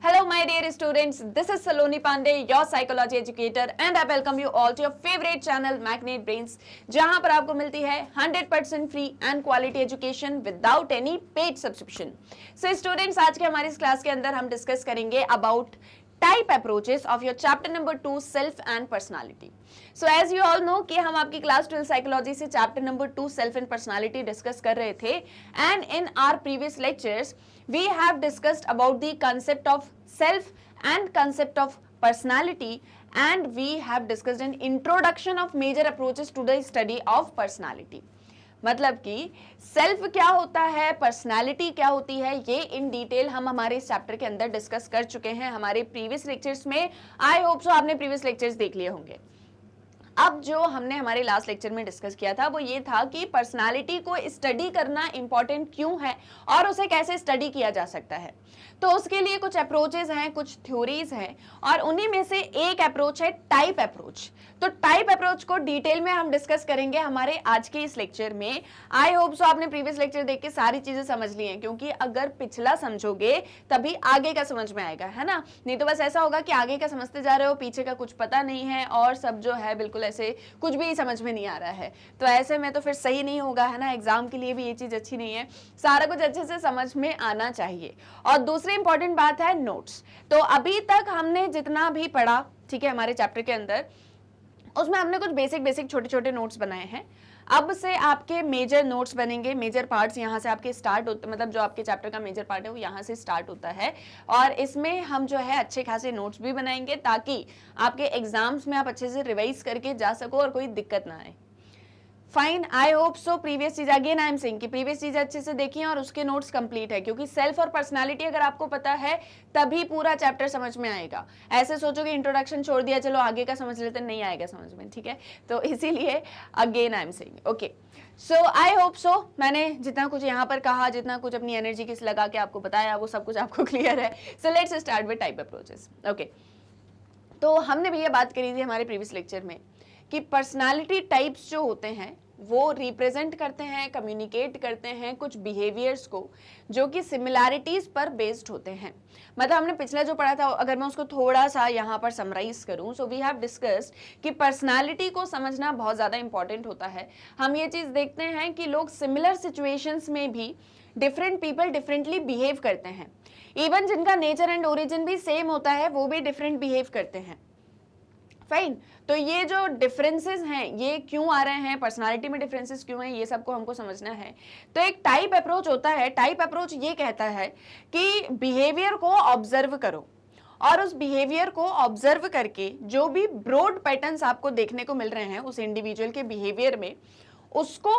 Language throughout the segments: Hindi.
Hello, my dear students. This is Saloni Pandey, your psychology educator, and I welcome you all to your favorite channel, Magnet Brains, जहां पर आपको मिलती है 100% free and quality education without any paid subscription. So, students, आज के हमारी इस क्लास के अंदर हम डिस्कस करेंगे about type approaches of your chapter number 2 self and personality. So as you all know कि हम आपकी क्लास 12 साइकोलॉजी से chapter number 2 self and personality discuss कर रहे थे, and in our previous lectures we have discussed about the concept of self and concept of personality, and we have discussed an introduction of major approaches to the study of personality. मतलब कि सेल्फ क्या होता है, पर्सनालिटी क्या होती है, ये इन डिटेल हम हमारे इस चैप्टर के अंदर डिस्कस कर चुके हैं हमारे प्रीवियस लेक्चर्स में. आई होप सो आपने प्रीवियस लेक्चर्स देख लिए होंगे. अब जो हमने हमारे लास्ट लेक्चर में डिस्कस किया था वो ये था कि पर्सनालिटी को स्टडी करना इंपॉर्टेंट क्यों है और उसे कैसे स्टडी किया जा सकता है. तो उसके लिए कुछ अप्रोचेस हैं, कुछ थ्योरीज हैं, और उन्हीं में से एक अप्रोच है टाइप अप्रोच. तो टाइप अप्रोच को डिटेल में हम डिस्कस करेंगे हमारे आज के इस लेक्चर में. आई होप सो आपने प्रीवियस लेक्चर देख के सारी चीजें समझ ली हैं, क्योंकि अगर पिछला समझोगे तभी आगे का समझ में आएगा, है ना. नहीं तो बस ऐसा होगा कि आगे का समझते जा रहे हो, पीछे का कुछ पता नहीं है और सब जो है बिल्कुल ऐसे कुछ भी समझ में नहीं आ रहा है. तो ऐसे में तो फिर सही नहीं होगा, है ना. एग्जाम के लिए भी ये चीज अच्छी नहीं है. सारा कुछ अच्छे से समझ में आना चाहिए. और दूसरी इंपॉर्टेंट बात है नोट्स. तो अभी तक हमने जितना भी पढ़ा, ठीक है, हमारे चैप्टर के अंदर, उसमें हमने कुछ बेसिक छोटे छोटे नोट्स बनाए हैं. अब से आपके मेजर नोट्स बनेंगे, मेजर पार्ट्स यहाँ से आपके स्टार्ट होते, मतलब जो आपके चैप्टर का मेजर पार्ट है वो यहाँ से स्टार्ट होता है, और इसमें हम जो है अच्छे खासे नोट्स भी बनाएंगे ताकि आपके एग्जाम्स में आप अच्छे से रिवाइज करके जा सको और कोई दिक्कत ना आए. फाइन, आई होप सो प्रीवियस चीज, अगेन आई एम सेइंग कि प्रीवियस चीज अच्छे से देखिए और उसके नोट्स कंप्लीट है, क्योंकि सेल्फ और पर्सनालिटी अगर आपको पता है तभी पूरा चैप्टर समझ में आएगा. ऐसे सोचोगे इंट्रोडक्शन छोड़ दिया, चलो आगे का समझ लेते, नहीं आएगा समझ में, ठीक है. तो इसीलिए again I am saying, okay. So I hope सो मैंने जितना कुछ यहाँ पर कहा, जितना कुछ अपनी एनर्जी किस लगा के आपको बताया, वो सब कुछ आपको क्लियर है. So let's start with type approaches. Okay, तो हमने भी ये बात करी थी हमारे प्रीवियस लेक्चर में कि पर्सनालिटी टाइप्स जो होते हैं वो रिप्रेजेंट करते हैं, कम्युनिकेट करते हैं कुछ बिहेवियर्स को जो कि सिमिलैरिटीज पर बेस्ड होते हैं. मतलब हमने पिछला जो पढ़ा था, अगर मैं उसको थोड़ा सा यहाँ पर समराइज करूँ, सो वी हैव डिस्कस्ड कि पर्सनालिटी को समझना बहुत ज़्यादा इंपॉर्टेंट होता है. हम ये चीज़ देखते हैं कि लोग सिमिलर सिचुएशंस में भी डिफरेंट पीपल डिफरेंटली बिहेव करते हैं. इवन जिनका नेचर एंड ओरिजिन भी सेम होता है वो भी डिफरेंट बिहेव करते हैं. फाइन, तो ये जो डिफरेंसेस हैं ये क्यों आ रहे हैं, पर्सनालिटी में डिफरेंसेस क्यों हैं, ये सबको हमको समझना है. तो एक टाइप अप्रोच होता है. टाइप अप्रोच ये कहता है कि बिहेवियर को ऑब्जर्व करो और उस बिहेवियर को ऑब्जर्व करके जो भी ब्रॉड पैटर्न्स आपको देखने को मिल रहे हैं उस इंडिविजुअल के बिहेवियर में, उसको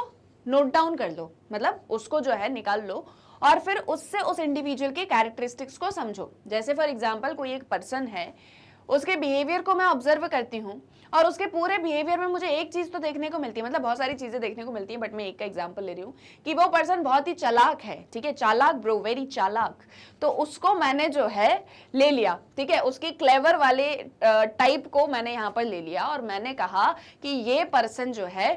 नोट डाउन कर लो, मतलब उसको जो है निकाल लो और फिर उससे उस इंडिविजुअल के कैरेक्टरिस्टिक्स को समझो. जैसे फॉर एग्जाम्पल कोई एक पर्सन है, उसके बिहेवियर को मैं ऑब्जर्व करती हूँ और उसके पूरे बिहेवियर में मुझे एक चीज तो देखने को मिलती है, मतलब बहुत सारी चीजें देखने को मिलती है, बट मैं एक का एग्जांपल ले रही हूँ कि वो पर्सन बहुत ही चालाक है. ठीक है, चालाक ब्रो, वेरी चालाक. तो उसको मैंने जो है ले लिया, ठीक है, उसकी क्लेवर वाले टाइप को मैंने यहाँ पर ले लिया और मैंने कहा कि ये पर्सन जो है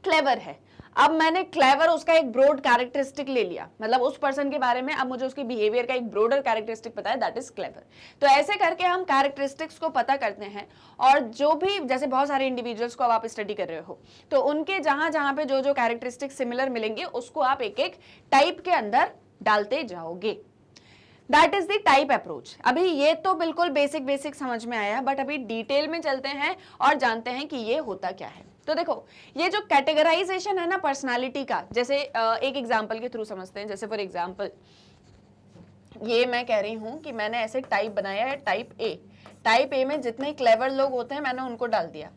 क्लेवर है. अब मैंने क्लेवर उसका एक ब्रॉड कैरेक्टरिस्टिक ले लिया, मतलब उस पर्सन के बारे में अब मुझे उसके बिहेवियर का एक ब्रॉडर कैरेक्टरिस्टिक पता है, दैट इज क्लेवर. तो ऐसे करके हम कैरेक्टरिस्टिक्स को पता करते हैं और जो भी, जैसे बहुत सारे इंडिविजुअल्स को अब आप स्टडी कर रहे हो तो उनके जहां जहां पे जो जो कैरेक्टरिस्टिक सिमिलर मिलेंगे उसको आप एक एक टाइप के अंदर डालते जाओगे. That is the type approach. अभी ये तो बिल्कुल बेसिक समझ में आया, बट अभी डिटेल में चलते हैं और जानते हैं कि ये होता क्या है. तो देखो, ये जो कैटेगराइजेशन है ना पर्सनालिटी का, जैसे एक एग्जांपल के थ्रू समझते हैं. जैसे फॉर एग्जांपल ये मैं कह रही हूं कि मैंने ऐसे टाइप बनाया है, टाइप ए. टाइप ए में जितने क्लेवर लोग होते हैं मैंने उनको डाल दिया.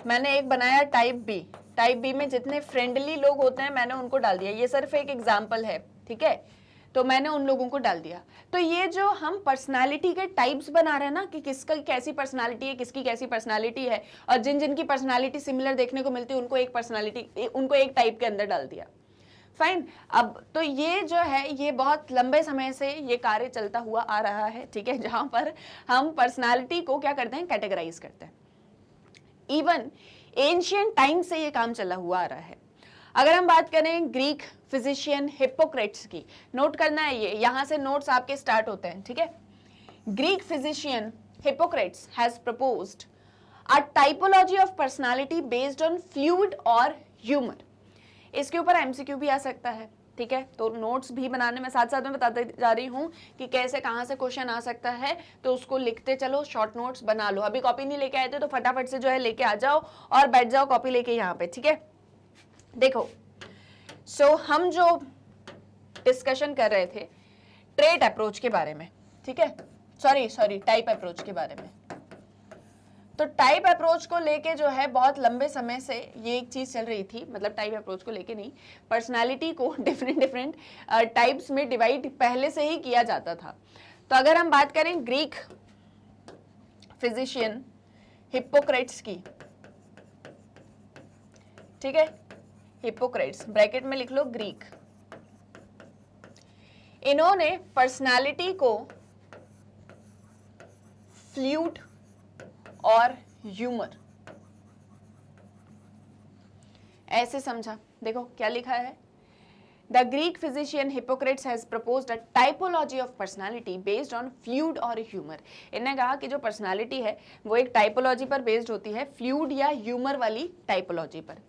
मैंने एक बनाया टाइप बी. टाइप बी में जितने फ्रेंडली लोग होते हैं मैंने उनको डाल दिया. ये सिर्फ एक एग्जाम्पल है, ठीक है, तो मैंने उन लोगों को डाल दिया. तो ये जो हम पर्सनालिटी के टाइप्स बना रहे हैं ना कि किसका कैसी पर्सनालिटी है, किसकी कैसी पर्सनालिटी है, और जिन जिन की पर्सनालिटी सिमिलर देखने को मिलती है उनको एक पर्सनालिटी, उनको एक टाइप के अंदर डाल दिया. फाइन. अब तो ये जो है ये बहुत लंबे समय से ये कार्य चलता हुआ आ रहा है, ठीक है, जहां पर हम पर्सनालिटी को क्या करते हैं, कैटेगराइज करते हैं. इवन एंशियंट टाइम से ये काम चला हुआ आ रहा है. अगर हम बात करें ग्रीक फिजिशियन हिप्पोक्रेट्स की। नोट करना है, ये यहां से नोट्स आपके स्टार्ट होते हैं, ठीक है। Greek physician Hippocrates has proposed a typology of personality based on fluid और ह्यूमर। इसके ऊपर एमसीक्यू भी आ सकता है, ठीक है। तो नोट्स भी बनाने में साथ साथ में बताते जा रही हूँ कि कैसे कहाँ से क्वेश्चन आ सकता है, तो उसको लिखते चलो, शॉर्ट नोट्स बना लो। अभी कॉपी नहीं लेके आए थे तो फटाफट से जो है लेके आ जाओ और बैठ जाओ कॉपी लेके यहाँ पे, ठीक है। देखो, सो हम जो डिस्कशन कर रहे थे ट्रेट अप्रोच के बारे में, ठीक है, सॉरी टाइप अप्रोच के बारे में। तो टाइप अप्रोच को लेके जो है बहुत लंबे समय से ये एक चीज चल रही थी, मतलब टाइप अप्रोच को लेके नहीं, पर्सनालिटी को डिफरेंट टाइप्स में डिवाइड पहले से ही किया जाता था। तो अगर हम बात करें ग्रीक फिजिशियन हिप्पोक्रेट्स की, ठीक है, हिप्पोक्रेट्स ब्रैकेट में लिख लो ग्रीक, इन्होंने पर्सनालिटी को फ्लूइड और ह्यूमर ऐसे समझा। देखो क्या लिखा है, the Greek physician Hippocrates has proposed a typology of personality based on fluid और ह्यूमर। इन्होंने कहा कि जो पर्सनालिटी है वो एक टाइपोलॉजी पर बेस्ड होती है, फ्लूइड या ह्यूमर वाली टाइपोलॉजी पर।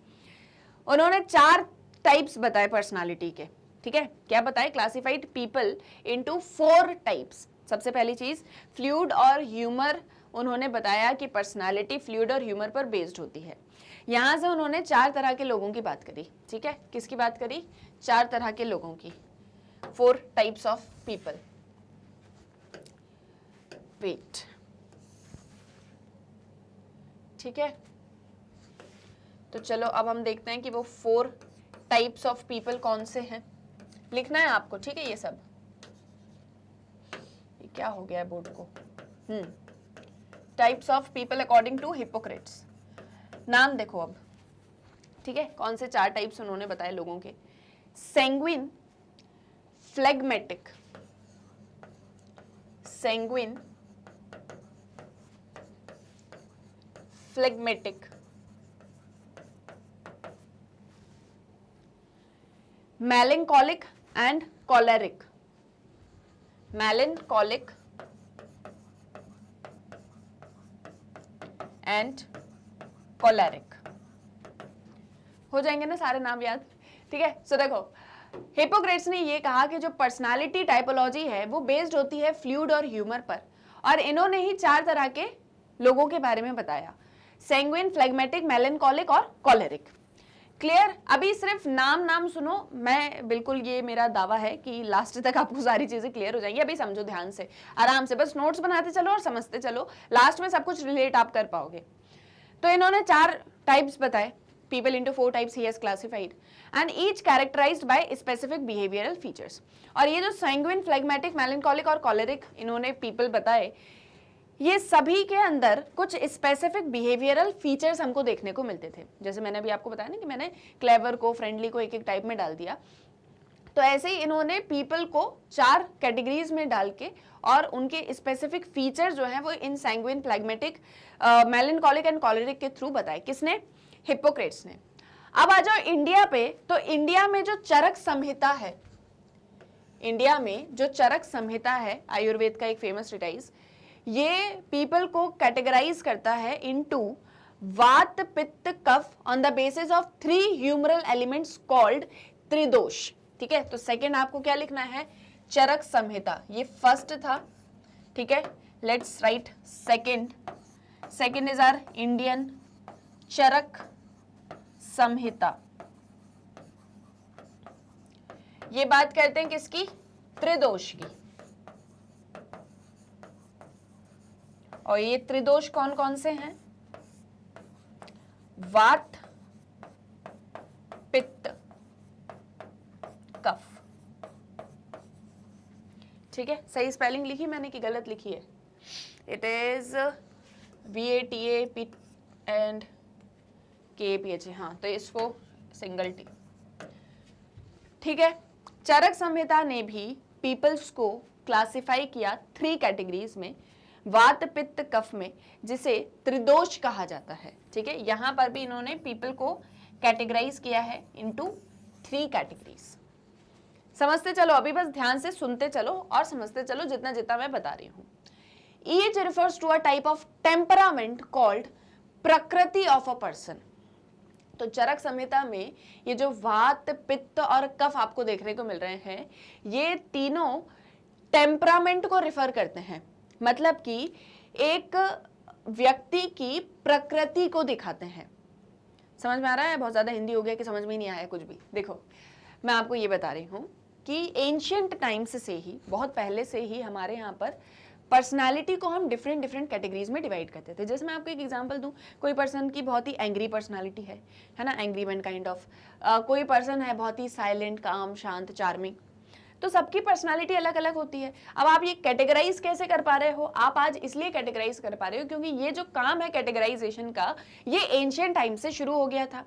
उन्होंने 4 टाइप्स बताए पर्सनालिटी के, ठीक है। क्या बताए, क्लासिफाइड पीपल इनटू 4 टाइप्स। सबसे पहली चीज फ्लूइड और ह्यूमर, उन्होंने बताया कि पर्सनालिटी फ्लूइड और ह्यूमर पर बेस्ड होती है। यहां से उन्होंने 4 तरह के लोगों की बात करी, ठीक है। किसकी बात करी, 4 तरह के लोगों की, 4 टाइप्स ऑफ पीपल। वेट, ठीक है। तो चलो अब हम देखते हैं कि वो 4 टाइप्स ऑफ पीपल कौन से हैं। लिखना है आपको, ठीक है। ये सब ये क्या हो गया है बोर्ड को। Types of people according to Hippocrates. नाम देखो अब, ठीक है, कौन से 4 टाइप्स उन्होंने बताए लोगों के। Sanguine, phlegmatic, sanguine, phlegmatic, melancholic and choleric, melancholic and choleric। हो जाएंगे ना सारे नाम याद, ठीक है। सो देखो, हिप्पोक्रेट्स ने ये कहा कि जो पर्सनालिटी टाइपोलॉजी है वो बेस्ड होती है फ्लूइड और ह्यूमर पर, और इन्होंने ही 4 तरह के लोगों के बारे में बताया, सैंग्विन, फ्लेगमेटिक, मेलनकॉलिक और कॉलेरिक। क्लियर। अभी सिर्फ नाम सुनो, मैं बिल्कुल, ये मेरा दावा है कि लास्ट तक आपको सारी चीजें क्लियर हो जाएंगी। अभी समझो ध्यान से, आराम से, बस नोट्स बनाते चलो और समझते चलो, लास्ट में सब कुछ रिलेट आप कर पाओगे। तो इन्होंने 4 टाइप्स बताए, people into 4 types he has classified and each characterized by specific behavioral features। और ये जो sanguine, phlegmatic, melancholic और choleric इन्होंने people बताए, ये सभी के अंदर कुछ स्पेसिफिक बिहेवियरल फीचर्स हमको देखने को मिलते थे। जैसे मैंने अभी आपको बताया ना कि मैंने क्लेवर को, फ्रेंडली को एक टाइप में डाल दिया, तो ऐसे ही इन्होंने पीपल को 4 कैटेगरीज में डाल के और उनके स्पेसिफिक फीचर जो हैं वो इन सैंग्विन, फ्लेगमेटिक, मेलनकॉलिक एंड कॉलेरिक के थ्रू बताए। किसने, हिप्पोक्रेट्स ने। अब आ जाओ इंडिया पे, तो इंडिया में जो चरक संहिता है, इंडिया में जो चरक संहिता है, आयुर्वेद का एक फेमस ट्रीटाइज, ये पीपल को कैटेगराइज करता है into vata, pitta, kapha on the basis of 3 humoral elements called tridosha. ठीक है, तो सेकेंड आपको क्या लिखना है, चरक संहिता। ये फर्स्ट था, ठीक है, let's write second. Second is our Indian Charaka Samhita. ये बात करते हैं किसकी, त्रिदोष की। और ये त्रिदोष कौन कौन से हैं, वात, पित्त, कफ। ठीक है, सही स्पेलिंग लिखी मैंने कि गलत लिखी है? It is VATA and KAPH। हाँ, तो इसको सिंगल टी। ठीक है, चरक संहिता ने भी पीपल्स को क्लासिफाई किया 3 कैटेगरीज में, वात, पित्त, कफ में, जिसे त्रिदोष कहा जाता है। ठीक है, यहां पर भी इन्होंने पीपल को कैटेगराइज किया है इनटू 3 कैटेगरीज। समझते चलो, अभी बस ध्यान से सुनते चलो और समझते चलो जितना जितना मैं बता रही हूं। Each refers to a type of temperament called prakriti of a person. तो चरक संहिता में ये जो वात, पित्त और कफ आपको देखने को मिल रहे हैं, ये तीनों टेम्परामेंट को रिफर करते हैं, मतलब कि एक व्यक्ति की प्रकृति को दिखाते हैं। समझ में आ रहा है? बहुत ज्यादा हिंदी हो गया कि समझ में ही नहीं आया कुछ भी। देखो मैं आपको ये बता रही हूं कि एंशियंट टाइम्स से ही, बहुत पहले से ही हमारे यहाँ पर पर्सनालिटी को हम डिफरेंट डिफरेंट कैटेगरीज में डिवाइड करते थे। जैसे मैं आपको एक एग्जांपल दूं, कोई पर्सन की बहुत ही एंग्री पर्सनालिटी है ना, एंग्री मैन काइंड ऑफ। कोई पर्सन है बहुत ही साइलेंट, काम, शांत, चार्मिंग। तो सबकी पर्सनालिटी अलग अलग होती है। अब आप ये कैटेगराइज कैसे कर पा रहे हो? आप आज इसलिए कैटेगराइज कर पा रहे हो क्योंकि ये जो काम है कैटेगराइजेशन का, ये एंशियंट टाइम से शुरू हो गया था।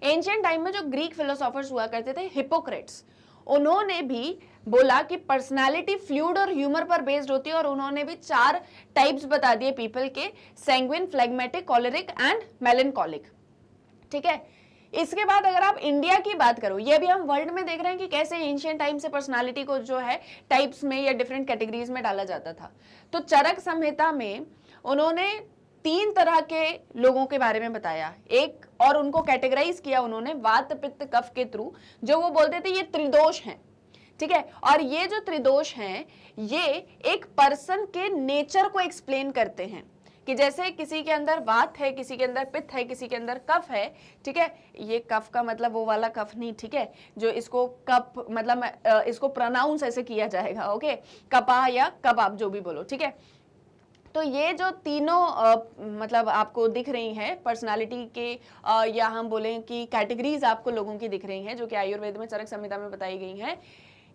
एंशियंट टाइम में जो ग्रीक फिलोसोफर्स हुआ करते थे, हिपोक्रेट्स, उन्होंने भी बोला कि पर्सनालिटी फ्लूइड और ह्यूमर पर बेस्ड होती है, और उन्होंने भी 4 टाइप्स बता दिए पीपल के, सैंग्विन, फ्लेगमेटिक, कॉलेरिक एंड मेलनकॉलिक। ठीक है, इसके बाद अगर आप इंडिया की बात करो, ये भी हम वर्ल्ड में देख रहे हैं कि कैसे एंशियंट टाइम से पर्सनालिटी को जो है टाइप्स में या डिफरेंट कैटेगरीज में डाला जाता था। तो चरक संहिता में उन्होंने 3 तरह के लोगों के बारे में बताया, एक, और उनको कैटेगराइज किया उन्होंने वात, पित्त, कफ के थ्रू, जो वो बोलते थे ये त्रिदोष हैं। ठीक है, और ये जो त्रिदोष हैं, ये एक पर्सन के नेचर को एक्सप्लेन करते हैं कि जैसे किसी के अंदर वात है, किसी के अंदर पित्त है, किसी के अंदर कफ है। ठीक है, ये कफ का मतलब वो वाला कफ नहीं, ठीक है, जो इसको कप मतलब इसको प्रोनाउंस ऐसे किया जाएगा, ओके, कपा या कबाब जो भी बोलो। ठीक है, तो ये जो तीनों मतलब आपको दिख रही हैं पर्सनालिटी के, या हम बोलें कि कैटेगरीज आपको लोगों की दिख रही हैं, जो कि आयुर्वेद में चरक संहिता में बताई गई हैं,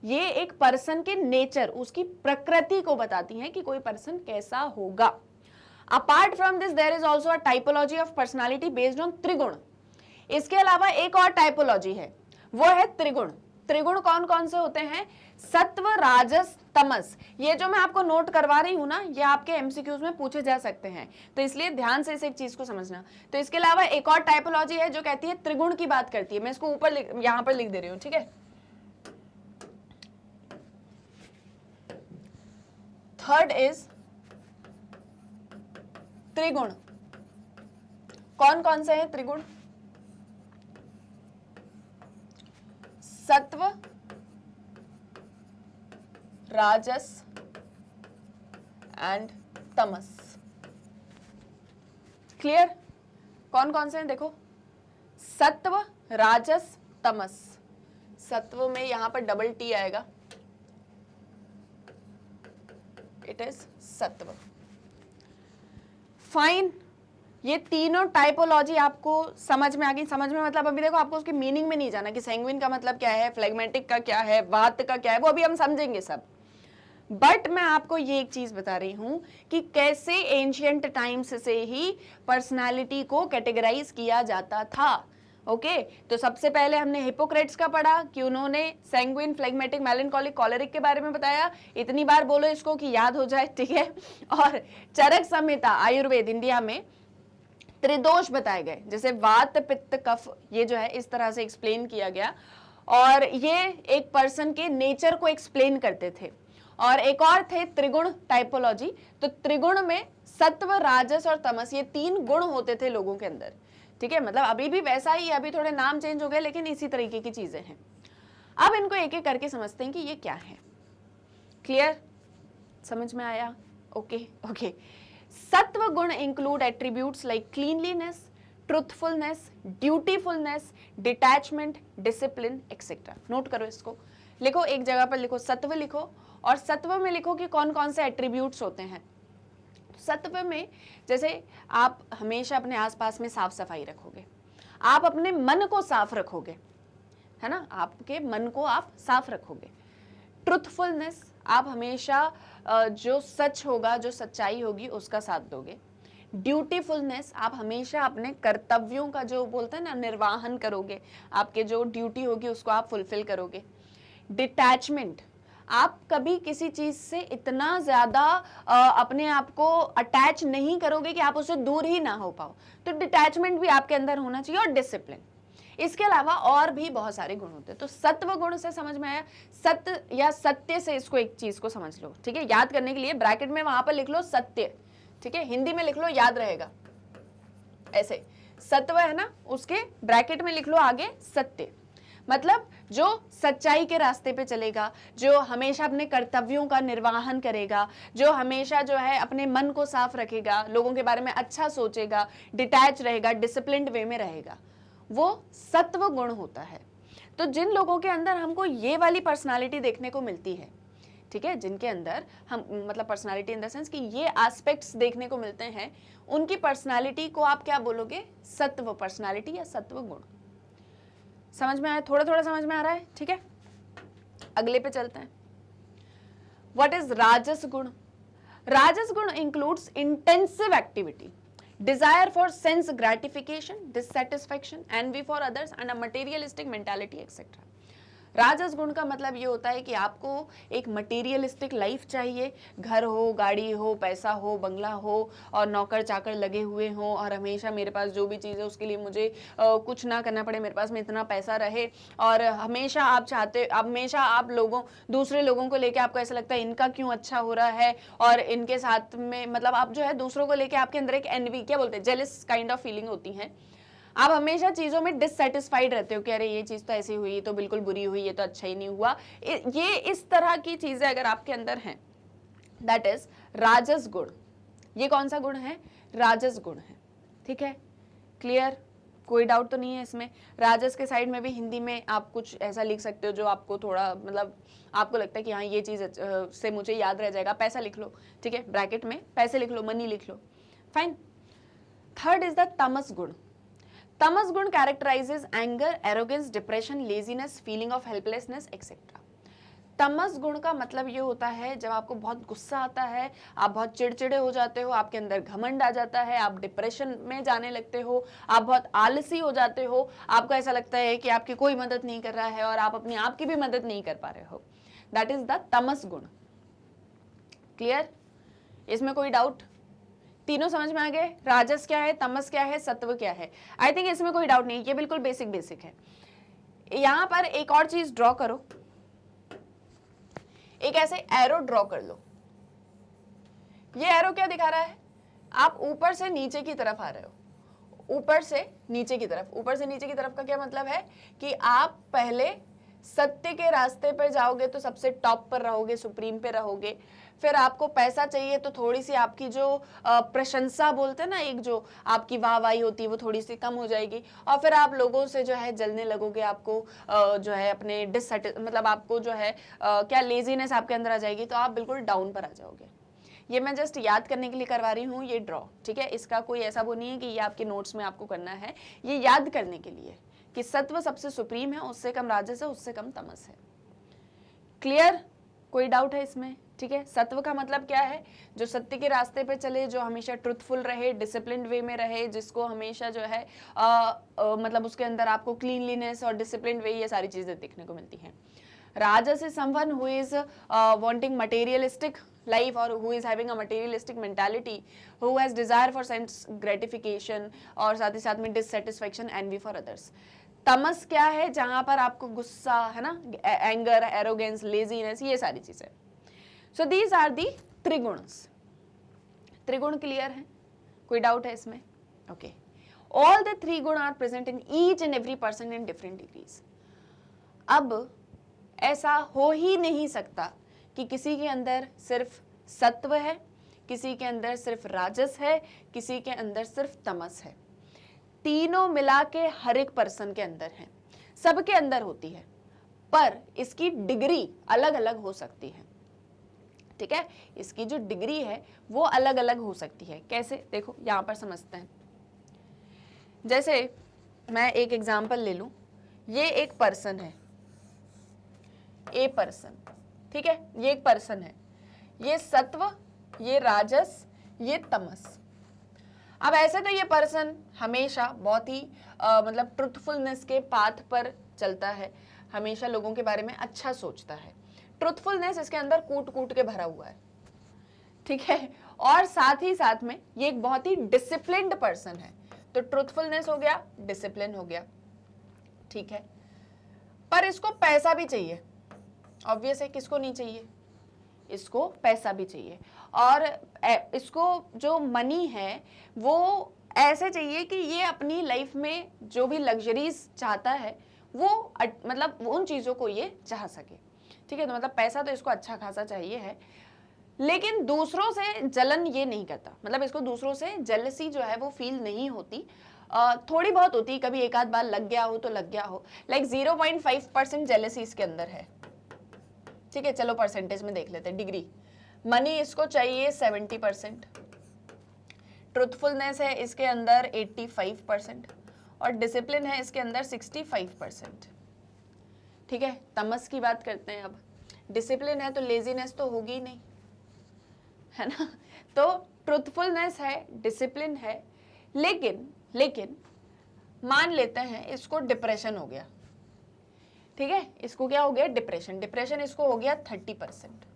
ये एक पर्सन के नेचर, उसकी प्रकृति को बताती हैं कि कोई पर्सन कैसा होगा। Apart from this there is also a typology of personality based on triguna. इसके अलावा एक और टाइपोलॉजी है, वो है त्रिगुण। त्रिगुण कौन कौन से होते हैं? सत्व, राजस, तमस। ये जो मैं आपको नोट करवा रही हूं ना, ये आपके एमसीक्यूज में पूछे जा सकते हैं, तो इसलिए ध्यान से इस एक चीज को समझना। तो इसके अलावा एक और टाइपोलॉजी है जो कहती है त्रिगुण की बात करती है। मैं इसको ऊपर यहां पर लिख दे रही हूं, ठीक है। थर्ड इज त्रिगुण। कौन कौन से हैं त्रिगुण? सत्व, राजस एंड तमस। क्लियर? कौन कौन से हैं देखो, सत्व, राजस, तमस। सत्व में यहां पर डबल टी आएगा, इट इज सत्व। फाइन, ये तीनों टाइपोलॉजी आपको समझ में आ गई। समझ में मतलब अभी देखो आपको उसकी मीनिंग में नहीं जाना कि सैंग्विन का मतलब क्या है, फ्लेगमेटिक का क्या है, वात का क्या है, वो अभी हम समझेंगे सब। बट मैं आपको ये एक चीज बता रही हूं कि कैसे एंशियंट टाइम्स से ही पर्सनालिटी को कैटेगराइज किया जाता था। ओके, तो सबसे पहले हमने हिपोक्रेट्स का पढ़ा कि उन्होंने सैंग्विन, फ्लेगमेटिक, मेलनकॉलिक, कॉलेरिक के बारे में बताया। इतनी बार बोलो इसको कि याद हो जाए, ठीक है। और चरक संहिता आयुर्वेद इंडिया में त्रिदोष बताए गए, जैसे वात, पित्त, कफ, ये जो है इस तरह से एक्सप्लेन किया गया, और ये एक पर्सन के नेचर को एक्सप्लेन करते थे। और एक और थे त्रिगुण टाइपोलॉजी। तो त्रिगुण में सत्व, राजस और तमस, ये 3 गुण होते थे लोगों के अंदर। ठीक है, मतलब अभी भी वैसा ही, अभी थोड़े नाम चेंज हो गए, लेकिन इसी तरीके की चीजें हैं। अब इनको एक एक करके समझते हैं कि ये क्या है। क्लियर? समझ में आया? Okay okay. Sattva guna include attributes like cleanliness, truthfulness, dutifulness, detachment, discipline etcetera. Note करो इसको, लिखो एक जगह पर, लिखो सत्व लिखो, और सत्व में लिखो कि कौन कौन से एट्रीब्यूट्स होते हैं। सत्व में जैसे आप हमेशा अपने आसपास में साफ सफाई रखोगे, आप अपने मन को साफ रखोगे, है ना, आपके मन को आप साफ रखोगे। ट्रूथफुलनेस, आप हमेशा जो सच होगा, जो सच्चाई होगी उसका साथ दोगे। ड्यूटीफुलनेस, आप हमेशा अपने कर्तव्यों का जो बोलते हैं ना निर्वाहन करोगे, आपके जो ड्यूटी होगी उसको आप फुलफिल करोगे। डिटैचमेंट, आप कभी किसी चीज से इतना ज्यादा अपने आप को अटैच नहीं करोगे कि आप उससे दूर ही ना हो पाओ, तो डिटैचमेंट भी आपके अंदर होना चाहिए। और डिसिप्लिन, इसके अलावा और भी बहुत सारे गुण होते हैं। तो सत्व गुण से समझ में आया, सत्य या सत्य से इसको एक चीज को समझ लो, ठीक है। याद करने के लिए ब्रैकेट में वहां पर लिख लो सत्य, ठीक है, हिंदी में लिख लो, याद रहेगा ऐसे। सत्व है ना, उसके ब्रैकेट में लिख लो आगे सत्य, मतलब जो सच्चाई के रास्ते पे चलेगा, जो हमेशा अपने कर्तव्यों का निर्वहन करेगा, जो हमेशा जो है अपने मन को साफ रखेगा, लोगों के बारे में अच्छा सोचेगा, डिटैच रहेगा, डिसिप्लिन्ड वे में रहेगा, वो सत्व गुण होता है। तो जिन लोगों के अंदर हमको ये वाली पर्सनालिटी देखने को मिलती है, ठीक है, जिनके अंदर हम मतलब पर्सनालिटी इन द सेंस कि ये एस्पेक्ट्स देखने को मिलते हैं, उनकी पर्सनालिटी को आप क्या बोलोगे? सत्व पर्सनालिटी या सत्व गुण। समझ में आया? थोड़ा थोड़ा समझ में आ रहा है, ठीक है। अगले पे चलते हैं। व्हाट इज राजस गुण? राजस गुण includes intensive activity, desire for sense gratification, dissatisfaction, envy for others and a materialistic mentality etc. राजस गुण का मतलब ये होता है कि आपको एक मटेरियलिस्टिक लाइफ चाहिए, घर हो, गाड़ी हो, पैसा हो, बंगला हो और नौकर चाकर लगे हुए हो, और हमेशा मेरे पास जो भी चीज़ है उसके लिए मुझे कुछ ना करना पड़े, मेरे पास में इतना पैसा रहे, और हमेशा आप चाहते, हमेशा आप दूसरे लोगों को लेके आपको ऐसा लगता है इनका क्यों अच्छा हो रहा है, और इनके साथ में मतलब आप जो है दूसरों को लेके आपके अंदर एक एनवी, क्या बोलते हैं, जेलस काइंड ऑफ फीलिंग होती है। आप हमेशा चीजों में डिससेटिस्फाइड रहते हो कि अरे ये चीज तो ऐसी हुई, तो बिल्कुल बुरी हुई, ये तो अच्छा ही नहीं हुआ। ये इस तरह की चीजें अगर आपके अंदर हैं, दैट इज राजस गुण। ये कौन सा गुण है? राजस गुण है, ठीक है। क्लियर? कोई डाउट तो नहीं है इसमें। राजस के साइड में भी हिंदी में आप कुछ ऐसा लिख सकते हो जो आपको थोड़ा मतलब आपको लगता है कि हाँ ये चीज से मुझे याद रह जाएगा। पैसा लिख लो, ठीक है, ब्रैकेट में पैसे लिख लो, मनी लिख लो, फाइन। थर्ड इज द तमस गुण। तमस गुण कैरेक्टराइजेस anger, arrogance, depression, laziness, feeling of helplessness etcetera. तमस गुण का मतलब ये होता है जब आपको बहुत गुस्सा आता है, आप बहुत चिड़चिड़े हो जाते हो, आपके अंदर घमंड आ जाता है, आप डिप्रेशन में जाने लगते हो, आप बहुत आलसी हो जाते हो, आपको ऐसा लगता है कि आपकी कोई मदद नहीं कर रहा है और आप अपने आप की भी मदद नहीं कर पा रहे हो। दैट इज द तमस गुण। क्लियर? इसमें कोई डाउट? तीनों समझ में आ गए? राजस क्या है, तमस क्या है, सत्व क्या है? आई थिंक इसमें कोई डाउट नहीं, ये बिल्कुल बेसिक है। यहां पर एक और चीज ड्रॉ करो, एक ऐसे एरो ड्रॉ कर लो। ये एरो क्या दिखा रहा है? आप ऊपर से नीचे की तरफ आ रहे हो, ऊपर से नीचे की तरफ। ऊपर से नीचे की तरफ का क्या मतलब है कि आप पहले सत्य के रास्ते पर जाओगे तो सबसे टॉप पर रहोगे, सुप्रीम पे रहोगे। फिर आपको पैसा चाहिए तो थोड़ी सी आपकी जो प्रशंसा बोलते हैं ना, एक जो आपकी वाहवाही होती है वो थोड़ी सी कम हो जाएगी, और फिर आप लोगों से जो है जलने लगोगे। आपको जो है अपने मतलब आपको जो है क्या लेजीनेस आपके अंदर आ जाएगी, तो आप बिल्कुल डाउन पर आ जाओगे। ये मैं जस्ट याद करने के लिए करवा रही हूँ ये ड्रॉ, ठीक है। इसका कोई ऐसा वो नहीं है कि ये आपके नोट्स में आपको करना है, ये याद करने के लिए कि सत्व सबसे सुप्रीम है, उससे कम राजस है, उससे कम तमस है। क्लियर? कोई डाउट है इसमें? ठीक है। सत्व का मतलब क्या है? जो सत्य के रास्ते पे चले, जो हमेशा ट्रुथफुल रहे, डिसिप्लिन्ड वे में रहे, जिसको हमेशा जो है मतलब उसके अंदर आपको क्लीनलीनेस और डिसिप्लिन्ड वे, ये सारी चीजें देखने को मिलती हैं। Rajas is someone who is wanting materialistic life or who is having a materialistic mentality, who has desire for sense gratification और साथ ही साथ में dissatisfaction, envy for others. तमस क्या है? जहां पर आपको गुस्सा है ना, एंगर, एरोगेंस, लेजीनेस, ये सारी चीजें। So these are the trigunas. Triguna clear है? कोई डाउट है इसमें? Okay. All the three guna are present in each and every person in different degrees. अब ऐसा हो ही नहीं सकता कि किसी के अंदर सिर्फ सत्व है, किसी के अंदर सिर्फ राजस है, किसी के अंदर सिर्फ तमस है। तीनों मिला के हर एक पर्सन के अंदर है, सबके अंदर होती है, पर इसकी डिग्री अलग अलग हो सकती है। ठीक है, इसकी जो डिग्री है वो अलग अलग हो सकती है। कैसे? देखो यहां पर समझते हैं। जैसे मैं एक एग्जांपल ले लूं, ये एक पर्सन है, ए पर्सन, ठीक है, ये एक पर्सन है, ये सत्व, ये राजस, ये तमस। अब ऐसे तो ये पर्सन हमेशा बहुत ही मतलब ट्रुथफुलनेस के पाथ पर चलता है, हमेशा लोगों के बारे में अच्छा सोचता है। ट्रुथफुलनेस इसके अंदर कूट कूट के भरा हुआ है, ठीक है, और साथ ही साथ में ये एक बहुत ही डिसिप्लिन्ड पर्सन है। तो ट्रुथफुलनेस हो गया, डिसिप्लिन हो गया। ठीक है, पर इसको पैसा भी चाहिए, ऑब्वियस है, किसको नहीं चाहिए, इसको पैसा भी चाहिए, और इसको जो मनी है वो ऐसे चाहिए कि ये अपनी लाइफ में जो भी लग्जरीज चाहता है वो मतलब उन चीज़ों को ये चाह सके, ठीक है। तो मतलब पैसा तो इसको अच्छा खासा चाहिए है, लेकिन दूसरों से जलन ये नहीं करता, मतलब इसको दूसरों से जेलसी जो है वो फील नहीं होती, थोड़ी बहुत होती, कभी एक आध बार लग गया हो तो लग गया हो, लाइक 0.5% जेलसी इसके अंदर है, ठीक है। चलो परसेंटेज में देख लेते हैं, डिग्री मनी इसको चाहिए 70%, ट्रुथफुलनेस है इसके अंदर 85% और डिसिप्लिन है इसके अंदर 65%, ठीक है। तमस की बात करते हैं अब, डिसिप्लिन है तो लेजीनेस तो होगी ही नहीं, है ना। तो ट्रुथफुलनेस है, डिसिप्लिन है, लेकिन मान लेते हैं इसको डिप्रेशन हो गया, ठीक है, इसको क्या हो गया, डिप्रेशन इसको हो गया 30%।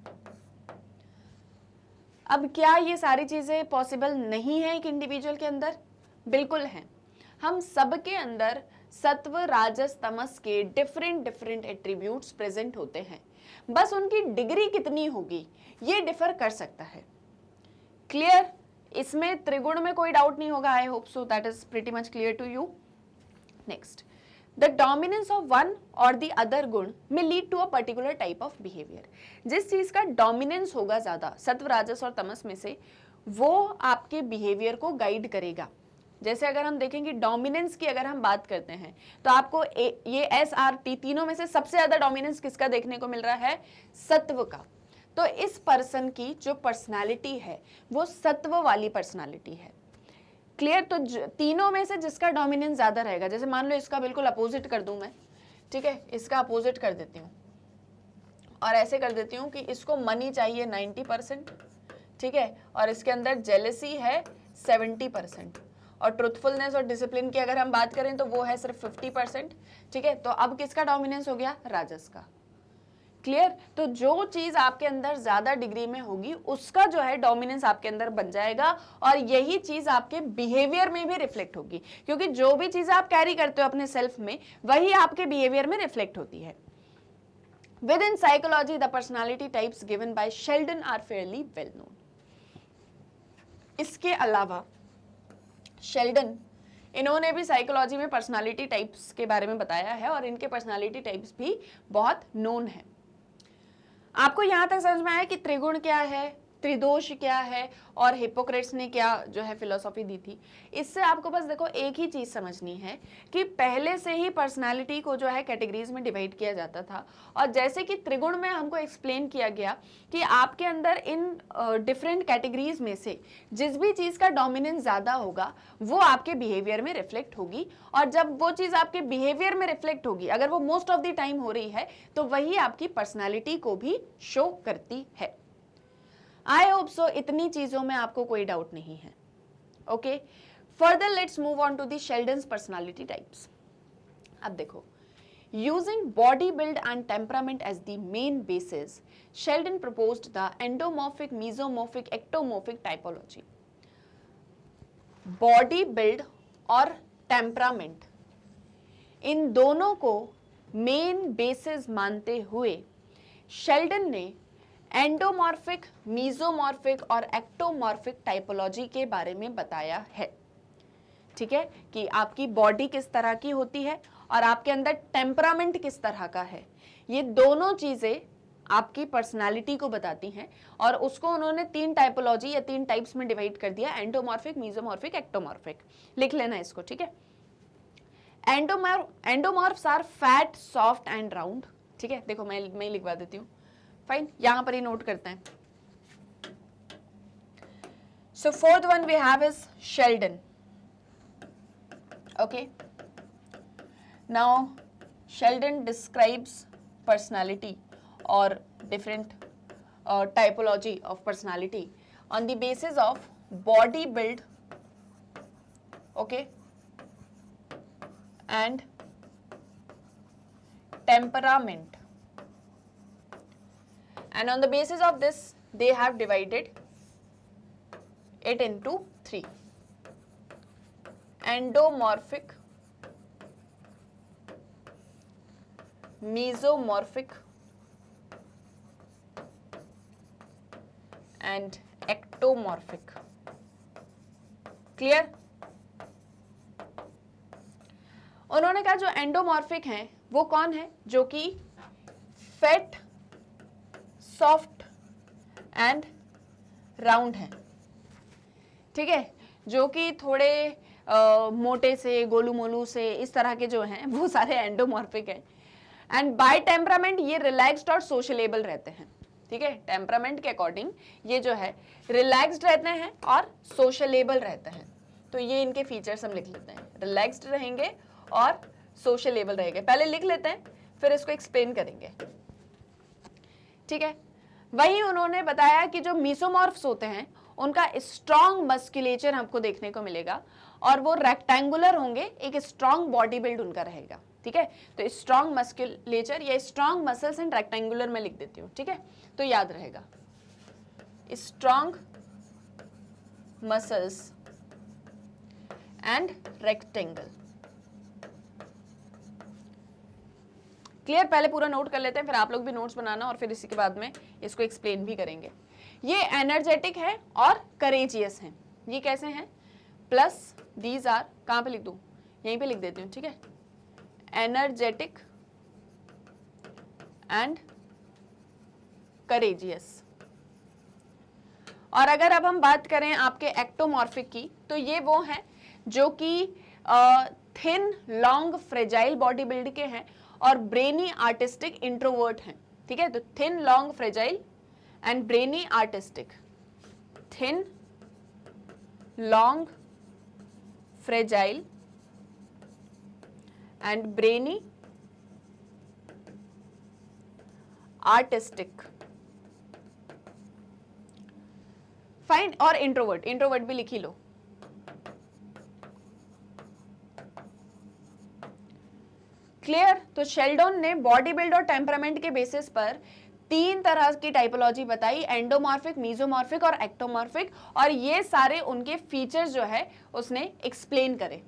अब क्या ये सारी चीजें पॉसिबल नहीं है एक इंडिविजुअल के अंदर? बिल्कुल है। हम सबके अंदर सत्व, राजस, तमस के डिफरेंट एट्रीब्यूट्स प्रेजेंट होते हैं, बस उनकी डिग्री कितनी होगी ये डिफर कर सकता है। क्लियर? इसमें त्रिगुण में कोई डाउट नहीं होगा। I hope so that is pretty much clear to you. Next, the dominance of one or the other guna may lead to a particular type of behaviour. जिस चीज का डोमिनेंस होगा ज्यादा सत्व, राजस और तमस में से, वो आपके बिहेवियर को गाइड करेगा। जैसे अगर हम देखेंगे डोमिनेंस की अगर हम बात करते हैं तो आपको ये SRT तीनों में से सबसे ज्यादा डोमिनेंस किसका देखने को मिल रहा है? सत्व का। तो इस पर्सन की जो पर्सनालिटी है वो सत्व वाली पर्सनालिटी है। क्लियर? तो तीनों में से जिसका डोमिनेंस ज्यादा रहेगा, जैसे मान लो इसका बिल्कुल अपोजिट कर दूं मैं, ठीक है, इसका अपोजिट कर देती हूँ और ऐसे कर देती हूँ कि इसको मनी चाहिए 90%, ठीक है, और इसके अंदर जेलेसी है 70%, और ट्रुथफुलनेस और डिसिप्लिन की अगर हम बात करें तो वो है सिर्फ 50%, ठीक है। तो अब किसका डोमिनेंस हो गया? राजस का। क्लियर? तो जो चीज आपके अंदर ज्यादा डिग्री में होगी उसका जो है डोमिनेंस आपके अंदर बन जाएगा, और यही चीज आपके बिहेवियर में भी रिफ्लेक्ट होगी, क्योंकि जो भी चीज आप कैरी करते हो अपने सेल्फ में वही आपके बिहेवियर में रिफ्लेक्ट होती है। Within psychology, the personality types given by Sheldon are fairly well known. इसके अलावा शेल्डन, इन्होंने भी साइकोलॉजी में पर्सनालिटी टाइप्स के बारे में बताया है और इनके पर्सनालिटी टाइप्स भी बहुत नोन है। आपको यहां तक समझ में आया कि त्रिगुण क्या है, त्रिदोष क्या है, और हिपोक्रेट्स ने क्या जो है फिलोसॉफी दी थी। इससे आपको बस देखो एक ही चीज समझनी है कि पहले से ही पर्सनालिटी को जो है कैटेगरीज में डिवाइड किया जाता था, और जैसे कि त्रिगुण में हमको एक्सप्लेन किया गया कि आपके अंदर इन डिफरेंट कैटेगरीज में से जिस भी चीज का डोमिनेंस ज्यादा होगा वो आपके बिहेवियर में रिफ्लेक्ट होगी, और जब वो चीज आपके बिहेवियर में रिफ्लेक्ट होगी, अगर वो मोस्ट ऑफ द टाइम हो रही है, तो वही आपकी पर्सनैलिटी को भी शो करती है। आई होप सो इतनी चीजों में आपको कोई डाउट नहीं है। Okay, further let's move on to the Sheldon's personality types. अब देखो, using body build and temperament as the main basis, Sheldon proposed the endomorphic, mesomorphic, ectomorphic typology. Body build और टेम्परामेंट, इन दोनों को मेन बेसिस मानते हुए शेल्डन ने एंडोमॉर्फिक, मीजोमॉर्फिक और एक्टोमॉर्फिक टाइपोलॉजी के बारे में बताया है। ठीक है, कि आपकी बॉडी किस तरह की होती है और आपके अंदर टेम्परामेंट किस तरह का है। ये दोनों चीजें आपकी पर्सनालिटी को बताती हैं, और उसको उन्होंने 3 टाइपोलॉजी या 3 टाइप्स में डिवाइड कर दिया, एंडोमॉर्फिक, मीजोमॉर्फिक, एक्टोमॉर्फिक। लिख लेना इसको, ठीक है। Endomorphs are fat, soft and round. ठीक है, देखो मैं लिखवा देती हूँ, फाइन, यहां पर ही नोट करते हैं। So fourth one we have is Sheldon. Okay, now Sheldon describes personality or different typology of personality on the basis of body build, okay, and temperament, and on the basis of this they have divided it into 3: endomorphic, mesomorphic and ectomorphic. Clear? उन्होंने कहा जो एंडोमॉर्फिक हैं वो कौन है? जो कि फेट, सॉफ्ट एंड राउंड है। ठीक है, जो कि थोड़े मोटे से, गोलू मोलू से, इस तरह के जो हैं वो सारे एंडोमॉर्फिक हैं। एंड बाय टेम्परामेंट ये रिलैक्स्ड और सोशलेबल रहते हैं। ठीक है, टेम्परामेंट के अकॉर्डिंग ये जो है रिलैक्स्ड रहते हैं और सोशलेबल रहते हैं। तो ये इनके फीचर्स हम लिख लेते हैं, रिलैक्स्ड रहेंगे और सोशलेबल रहेंगे। पहले लिख लेते हैं, फिर इसको एक्सप्लेन करेंगे। ठीक है, वही उन्होंने बताया कि जो मेसोमॉर्फ्स होते हैं उनका स्ट्रॉन्ग मस्कुलेचर हमको देखने को मिलेगा और वो रेक्टेंगुलर होंगे, एक स्ट्रॉन्ग बॉडी बिल्ड उनका रहेगा। ठीक है, तो स्ट्रॉन्ग मस्कुलेचर या स्ट्रॉन्ग मसल्स एंड रेक्टेंगुलर में लिख देती हूँ। ठीक है, तो याद रहेगा strong muscles and rectangle. Clear? पहले पूरा नोट कर लेते हैं, फिर आप लोग भी नोट्स बनाना और फिर इसी के बाद में इसको एक्सप्लेन भी करेंगे। ये एनर्जेटिक है और करेजियस हैं। ये कैसे हैं? प्लस दीज आर, कहां पे लिख दूं? यहीं पे लिख देती हूँ। ठीक है, एनर्जेटिक एंड करेजियस। और अगर अब हम बात करें आपके एक्टोमॉर्फिक की, तो ये वो हैं जो कि thin, long, fragile body build के हैं और ब्रेनी, आर्टिस्टिक, इंट्रोवर्ट हैं। ठीक है, तो thin, long, fragile and brainy, artistic. Thin, long, fragile and brainy, artistic. Fine. और इंट्रोवर्ट, इंट्रोवर्ट भी लिख ही लो। क्लियर? तो शेल्डन ने बॉडी बिल्ड और टेम्परामेंट के बेसिस पर 3 तरह की टाइपोलॉजी बताई, एंडोमॉर्फिक, मेसोमॉर्फिक और एक्टोमॉर्फिक, और ये सारे उनके फीचर्स जो है उसने एक्सप्लेन करे।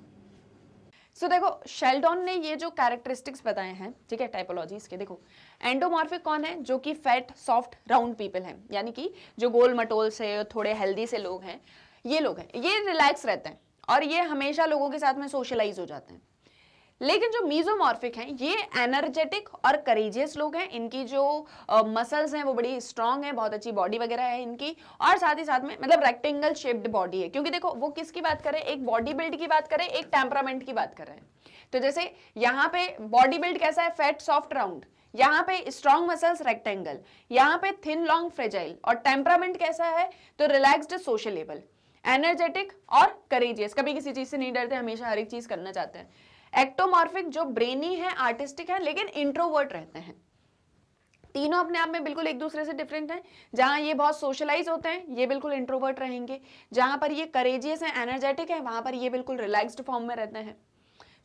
सो देखो, शेल्डन ने ये जो कैरेक्टरिस्टिक्स बताए हैं, ठीक है, टाइपोलॉजीज के, देखो एंडोमॉर्फिक कौन है? जो कि फैट, सॉफ्ट, राउंड पीपल हैं, यानी कि जो गोल मटोल से, थोड़े हेल्दी से लोग हैं, ये लोग हैं, ये रिलैक्स रहते हैं और ये हमेशा लोगों के साथ में सोशलाइज हो जाते हैं। लेकिन जो मेसोमॉर्फिक हैं ये एनर्जेटिक और करेजियस लोग हैं, इनकी जो मसल्स हैं वो बड़ी स्ट्रांग है, बहुत अच्छी बॉडी वगैरह है इनकी, और साथ ही साथ में मतलब रेक्टेंगल शेप्ड बॉडी है। क्योंकि देखो वो किसकी बात करें? एक बॉडी बिल्ड की बात करें, एक टेम्परामेंट की बात कर रहे हैं। तो जैसे यहाँ पे बॉडी बिल्ड कैसा है? Fat, soft, round. यहाँ पे स्ट्रॉन्ग मसल्स, रेक्टेंगल। यहाँ पे थिन, लॉन्ग, फ्रेजाइल। और टेम्परामेंट कैसा है? तो रिलैक्स्ड, सोशलेबल, एनर्जेटिक और करेजियस, कभी किसी चीज से नहीं डरते, हमेशा हर एक चीज करना चाहते हैं। एक्टोमॉर्फिक जो ब्रेनी है, आर्टिस्टिक है, लेकिन इंट्रोवर्ट रहते हैं। तीनों अपने आप में बिल्कुल एक दूसरे से डिफरेंट हैं। जहां ये बहुत सोशलाइज होते हैं, ये बिल्कुल इंट्रोवर्ट रहेंगे। जहां पर ये करेजियस है, एनर्जेटिक है, वहां पर ये बिल्कुल रिलैक्स्ड फॉर्म में रहते हैं।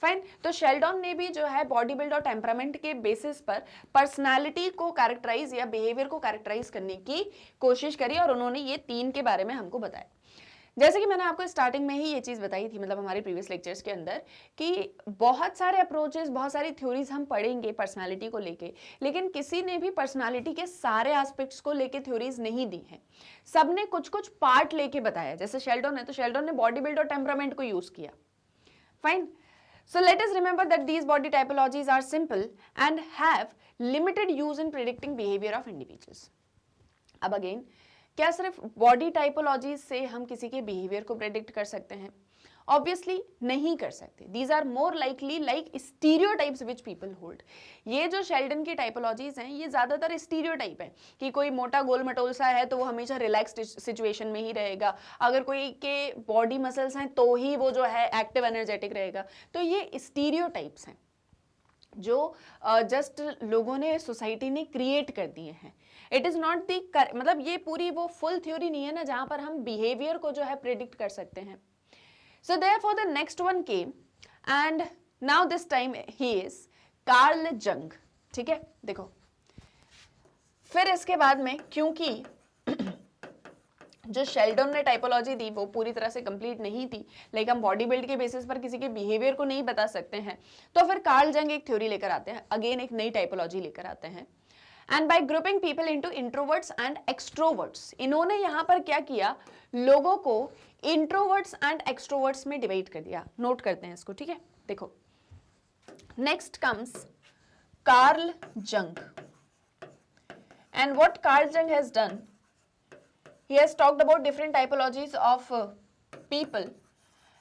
फाइन। तो शेल्डन ने भी जो है बॉडी बिल्ड और टेम्परामेंट के बेसिस पर पर्सनालिटी को कैरेक्टराइज या बिहेवियर को कैरेक्टराइज करने की कोशिश करी और उन्होंने ये 3 के बारे में हमको बताया। जैसे कि मैंने आपको स्टार्टिंग में ही ये चीज बताई थी, मतलब हमारे प्रीवियस लेक्चर्स के अंदर, कि बहुत सारे अप्रोचेस, बहुत सारी थ्योरीज हम पढ़ेंगे पर्सनालिटी को लेके, लेकिन किसी ने भी पर्सनालिटी के सारे एस्पेक्ट्स को लेके थ्योरीज नहीं दी हैं। सबने कुछ कुछ पार्ट लेके बताया। जैसे शेल्डन है तो शेल्डन ने बॉडी बिल्ड और टेम्परामेंट को यूज किया। Fine. So let us remember that these body typologies are simple and have limited use in predicting behavior of individuals. अब अगेन, क्या सिर्फ बॉडी टाइपोलॉजी से हम किसी के बिहेवियर को प्रेडिक्ट कर सकते हैं? ऑब्वियसली नहीं कर सकते। These are more likely like stereotypes which people hold. ये जो शेल्डन की टाइपोलॉजीज हैं ये ज्यादातर स्टीरियोटाइप है कि कोई मोटा गोल मटोल सा है तो वो हमेशा रिलैक्स्ड सिचुएशन में ही रहेगा, अगर कोई के बॉडी मसल्स हैं तो ही वो जो है एक्टिव एनर्जेटिक रहेगा। तो ये स्टीरियोटाइप्स हैं जो जस्ट लोगों ने, सोसाइटी ने क्रिएट कर दिए हैं। इट इज नॉट दी, मतलब ये पूरी वो फुल थ्योरी नहीं है ना जहां पर हम बिहेवियर को जो है प्रेडिक्ट कर सकते हैं। So therefore the next one came and now this time he is Karl जंग। ठीक है, देखो फिर इसके बाद में, क्योंकि जो शेल्डन ने टाइपोलॉजी दी वो पूरी तरह से कंप्लीट नहीं थी, लाइक हम बॉडी बिल्ड के बेसिस पर किसी के बिहेवियर को नहीं बता सकते हैं। तो फिर कार्ल जंग एक थ्योरी लेकर आते हैं, अगेन एक नई टाइपोलॉजी लेकर आते हैं, and bye grouping people into introverts and extroverts. इन्होंने यहाँ पर क्या किया, लोगों को इंट्रोवर्ट्स एंड एक्सट्रोवर्ट्स में डिवाइड कर दिया। नोट करते हैं इसको, ठीक है। देखो, नेक्स्ट कम्स कार्ल जंग, एंड व्हाट कार्ल जंग has done, he has talked about different typologies of people,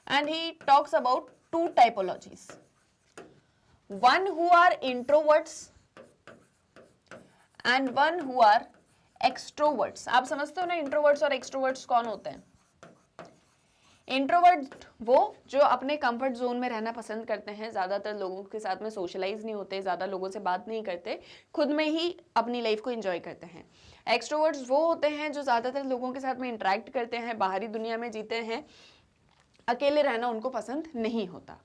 and he talks about two typologies, one who are introverts and one who are extroverts। आप समझते हो ना introverts और extroverts कौन होते हैं? इंट्रोवर्ट वो जो अपने कंफर्ट जोन में रहना पसंद करते हैं, ज़्यादातर लोगों के साथ में सोशलाइज नहीं होते, ज़्यादा लोगों से बात नहीं करते, खुद में ही अपनी लाइफ को एंजॉय करते हैं। एक्सट्रोवर्ट्स वो होते हैं जो ज़्यादातर लोगों के साथ में इंटरेक्ट करते हैं, बाहरी दुनिया में जीते हैं, अकेले रहना उनको पसंद नहीं होता।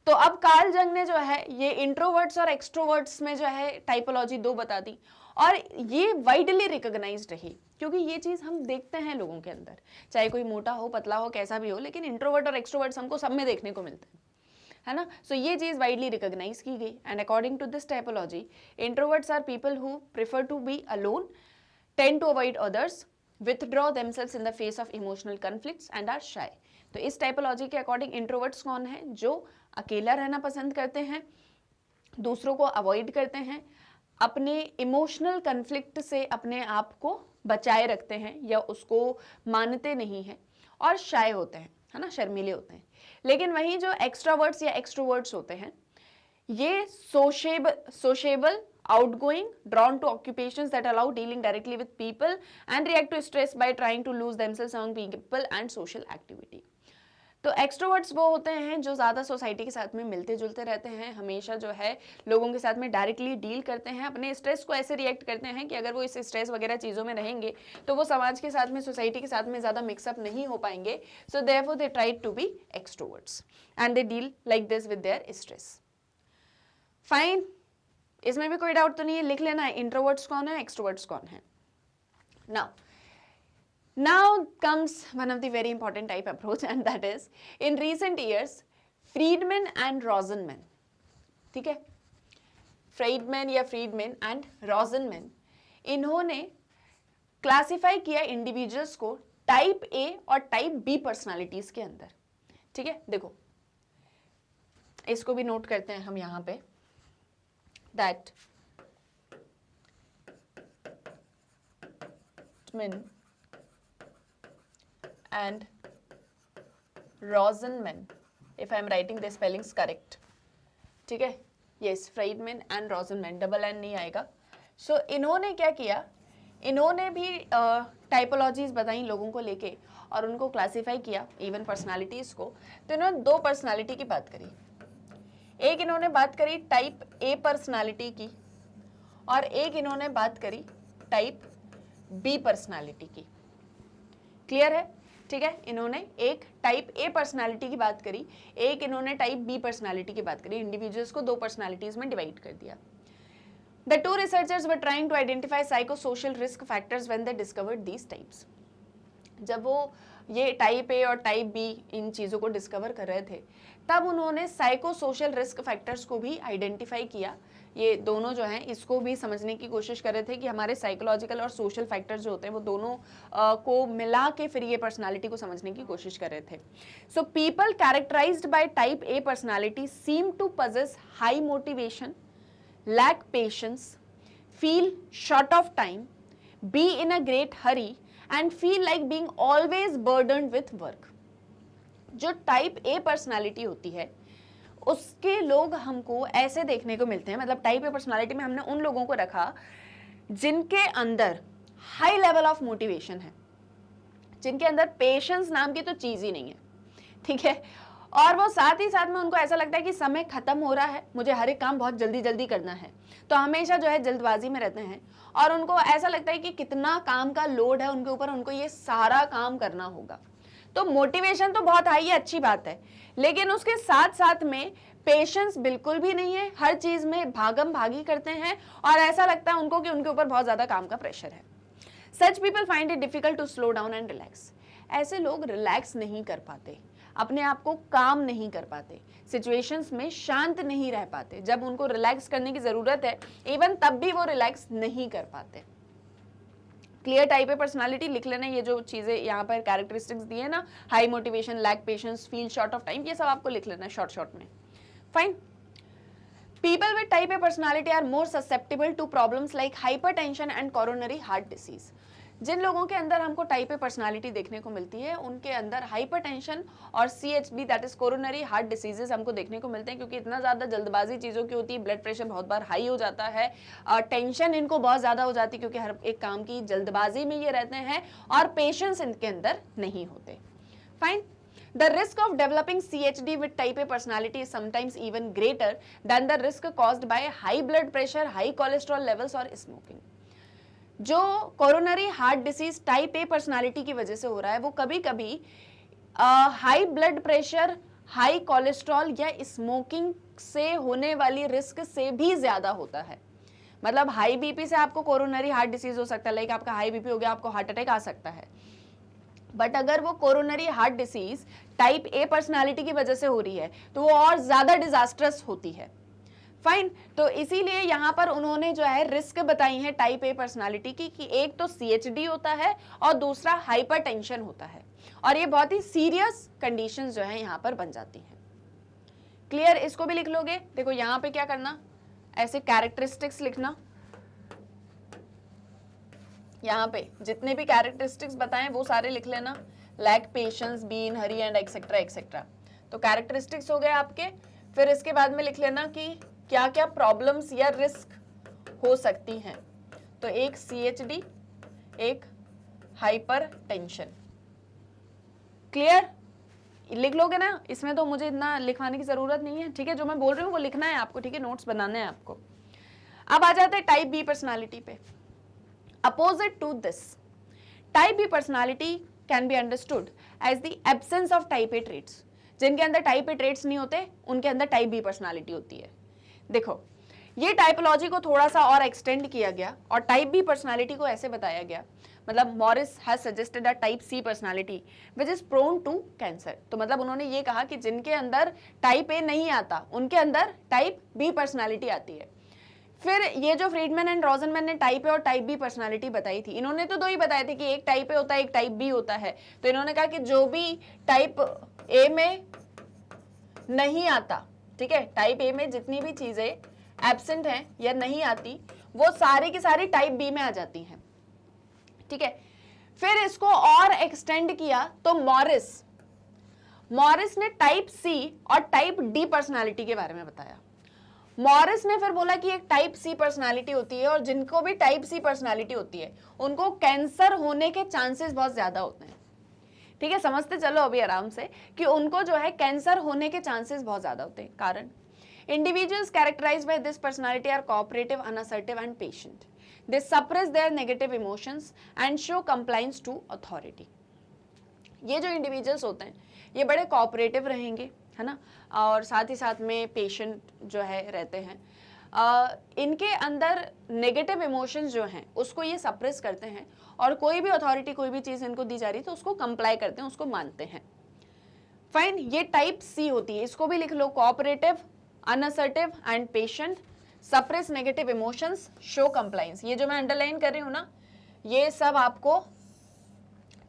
तो अब कार्ल जंग ने जो है ये इंट्रोवर्ट्स और एक्सट्रोवर्ट्स में जो है टाइपोलॉजी दो बता दी, और ये वाइडली रिकॉग्नाइज्ड रही, क्योंकि ये चीज़ हम देखते हैं लोगों के अंदर, चाहे कोई मोटा हो, पतला हो, कैसा भी हो, लेकिन इंट्रोवर्ट और एक्सट्रोवर्ट्स हमको सब में देखने को मिलते हैं, है ना। सो ये चीज़ वाइडली रिकॉग्नाइज की गई, and according to this typology, introverts are people who prefer to be alone, tend to avoid others, withdraw themselves in the face of emotional conflicts and are shy। तो इस टाइपोलॉजी के अकॉर्डिंग इंट्रोवर्ट्स कौन है, जो अकेला रहना पसंद करते हैं, दूसरों को अवॉइड करते हैं, अपने इमोशनल कन्फ्लिक्ट से अपने आप को बचाए रखते हैं या उसको मानते नहीं हैं, और शाय होते हैं, है ना, शर्मीले होते हैं। लेकिन वहीं जो एक्स्ट्रावर्ट्स या एक्सट्रोवर्ट्स होते हैं, ये sociable, outgoing, drawn to occupations that allow dealing directly with people, and react to stress by trying to lose themselves among people and social activity। तो एक्सट्रोवर्ट्स वो होते हैं जो ज़्यादा सोसाइटी के साथ में मिलते जुलते रहते हैं, हमेशा जो है लोगों के साथ में डायरेक्टली डील करते हैं, अपने स्ट्रेस को ऐसे रिएक्ट करते हैं कि अगर वो इस स्ट्रेस वगैरह चीज़ों में रहेंगे तो वो समाज के साथ में, सोसाइटी के साथ में ज़्यादा मिक्सअप नहीं हो पाएंगे। So therefore they try to be extroverts and they deal like this with their stress. Fine, इसमें भी कोई डाउट तो नहीं है, लिख लेना है इंट्रोवर्ट्स कौन है, एक्सट्रोवर्ट्स कौन है। Now comes one of the very important type approach, and that is in recent years Friedman and Rosenman, ठीक है, फ्रीडमैन या फ्रीडमैन एंड रोजनमैन, इन्होंने क्लासिफाई किया इंडिविजुअल्स को टाइप ए और टाइप बी पर्सनालिटीज के अंदर, ठीक है। देखो, इसको भी नोट करते हैं हम यहाँ पे, that Friedman and Rosenman, if I am writing the spellings correct, ठीक है, yes, Friedman and Rosenman, double n नहीं आएगा। सो इन्होंने क्या किया, इन्होंने भी टाइपोलॉजीज बताई लोगों को लेके और उनको क्लासीफाई किया, इवन पर्सनालिटीज को। तो इन्होंने दो पर्सनालिटी की बात करी, एक इन्होंने बात करी टाइप ए पर्सनालिटी की, और एक इन्होंने बात करी टाइप बी पर्सनालिटी की। क्लियर है, ठीक है। इन्होंने एक टाइप ए पर्सनालिटी की बात करी, एक इन्होंने टाइप बी पर्सनालिटी की बात करी, इंडिविजुअल्स को दो पर्सनालिटीज में डिवाइड कर दिया। The two researchers were trying to identify psychosocial risk factors when they discovered these types। जब वो ये टाइप ए और टाइप बी इन चीज़ों को डिस्कवर कर रहे थे, तब उन्होंने साइकोसोशल रिस्क फैक्टर्स को भी आइडेंटिफाई किया। ये दोनों जो हैं इसको भी समझने की कोशिश कर रहे थे कि हमारे साइकोलॉजिकल और सोशल फैक्टर्स जो होते हैं वो दोनों को मिला के फिर ये पर्सनालिटी को समझने की कोशिश कर रहे थे। So people characterised by type A personality seem to possess high motivation, lack patience, feel short of time, be in a great hurry and feel like being always burdened with work। जो टाइप ए पर्सनालिटी होती है उसके लोग हमको ऐसे देखने को मिलते हैं, मतलब टाइप ए पर्सनालिटी में हमने उन लोगों को रखा जिनके अंदर हाई लेवल ऑफ मोटिवेशन है, जिनके अंदर पेशेंस नाम की तो चीज़ ही नहीं है, ठीक है, और वो साथ ही साथ में उनको ऐसा लगता है कि समय खत्म हो रहा है, मुझे हर एक काम बहुत जल्दी जल्दी करना है, तो हमेशा जो है जल्दबाजी में रहते हैं, और उनको ऐसा लगता है कि कितना काम का लोड है उनके ऊपर, उनको ये सारा काम करना होगा। तो मोटिवेशन तो बहुत हाई है, अच्छी बात है, लेकिन उसके साथ साथ में पेशेंस बिल्कुल भी नहीं है, हर चीज में भागम भागी करते हैं और ऐसा लगता है उनको कि उनके ऊपर बहुत ज्यादा काम का प्रेशर है। Such people find it difficult to slow down and relax. ऐसे लोग रिलैक्स नहीं कर पाते, अपने आप को काम नहीं कर पाते, सिचुएशंस में शांत नहीं रह पाते, जब उनको रिलैक्स करने की जरूरत है इवन तब भी वो रिलैक्स नहीं कर पाते। क्लियर टाइप ए पर्सनालिटी लिख लेना, ये जो चीजें यहाँ पर कैरेक्टरिस्टिक्स दिए ना, high motivation, lack patience, feel short of time, ये सब आपको लिख लेना शॉर्ट में। Fine. People with type A personality are more susceptible to problems like hypertension and coronary heart disease. जिन लोगों के अंदर हमको टाइप ए पर्सनालिटी देखने को मिलती है उनके अंदर हाइपरटेंशन और CHD that is coronary heart diseases हमको देखने को मिलते हैं, क्योंकि इतना ज़्यादा जल्दबाजी चीज़ों की होती है, ब्लड प्रेशर बहुत बार हाई हो जाता है, टेंशन इनको बहुत ज़्यादा हो जाती है क्योंकि हर एक काम की जल्दबाजी में ये रहते हैं, और पेशेंस इनके अंदर नहीं होते। Fine. The risk of developing CHD with type A personality is sometimes even greater than the risk caused by high blood pressure, high cholesterol levels और smoking. जो coronary heart disease type A personality की वजह से हो रहा है वो कभी कभी high blood pressure, high cholesterol या स्मोकिंग से होने वाली रिस्क से भी ज्यादा होता है। मतलब हाई बीपी से आपको कोरोनरी हार्ट डिसीज हो सकता है, लाइक आपका हाई बीपी हो गया, आपको हार्ट अटैक आ सकता है। बट अगर वो coronary heart disease type A personality की वजह से हो रही है तो वो और ज्यादा डिजास्ट्रस होती है। फाइन। तो इसीलिए यहाँ पर उन्होंने जो है रिस्क बताई है टाइप ए पर्सनालिटी की, कि एक तो CHD होता है और दूसरा हाइपरटेंशन होता है, और ये बहुत ही सीरियस कंडीशंस जो है यहाँ पर बन जाती हैं। क्लियर? इसको भी लिख लोगे। देखो यहाँ पे क्या करना, ऐसे कैरेक्टरिस्टिक्स लिखना, यहाँ पे जितने भी कैरेक्टरिस्टिक्स बताएं वो सारे लिख लेना, lack patience, be in hurry and etcetera etcetera. तो कैरेक्टरिस्टिक्स हो गए आपके। फिर इसके बाद में लिख लेना कि क्या क्या प्रॉब्लम्स या रिस्क हो सकती हैं। तो एक CHD, एक हाइपर टेंशन। क्लियर? लिख लोगे ना, इसमें तो मुझे इतना लिखवाने की जरूरत नहीं है, ठीक है? जो मैं बोल रही हूँ वो लिखना है आपको, ठीक है? नोट्स बनाने हैं आपको। अब आ जाते हैं टाइप बी पर्सनालिटी पे। Opposite to this, type B personality can be understood as the absence of type A traits. जिनके अंदर टाइप ए ट्रेट्स नहीं होते उनके अंदर टाइप बी पर्सनालिटी होती है। देखो, ये टाइपोलॉजी को थोड़ा सा और एक्सटेंड किया गया और टाइप बी पर्सनालिटी को ऐसे बताया गया, मतलब Morris has suggested a type C personality which is prone to cancer. तो मतलब उन्होंने ये कहा कि जिनके अंदर टाइप ए नहीं आता उनके अंदर टाइप बी पर्सनालिटी आती है। फिर ये जो फ्रीडमैन एंड रोजनमैन ने टाइप ए और टाइप बी पर्सनालिटी बताई थी, इन्होंने तो दो ही बताए थे कि एक टाइप ए होता है, एक टाइप बी होता है। तो इन्होंने कहा कि जो भी टाइप ए में नहीं आता, ठीक है, टाइप ए में जितनी भी चीजें एब्सेंट हैं या नहीं आती वो सारी की सारी टाइप बी में आ जाती हैं, ठीक है। फिर इसको और एक्सटेंड किया तो मॉरिस ने टाइप सी और टाइप डी पर्सनालिटी के बारे में बताया। मॉरिस ने फिर बोला कि एक टाइप सी पर्सनालिटी होती है और जिनको भी टाइप सी पर्सनालिटी होती है उनको कैंसर होने के चांसेस बहुत ज्यादा होते हैं, ठीक है। समझते चलो अभी आराम से कि उनको जो है कैंसर होने के चांसेस बहुत ज्यादा होते हैं। कारण, individuals characterized by this personality are cooperative, unassertive and patient. They suppress their negative emotions and show compliance to authority. ये जो इंडिविजुअल्स होते हैं ये बड़े कोऑपरेटिव रहेंगे, है ना, और साथ ही साथ में पेशेंट जो है रहते हैं। इनके अंदर नेगेटिव इमोशंस जो हैं उसको ये सप्रेस करते हैं और कोई भी अथॉरिटी, कोई भी चीज़ इनको दी जा रही है तो उसको कंप्लाई करते हैं, उसको मानते हैं। फाइन, ये टाइप सी होती है, इसको भी लिख लो, cooperative, unassertive and patient, suppress negative emotions, show compliance. ये जो मैं अंडरलाइन कर रही हूँ ना, ये सब आपको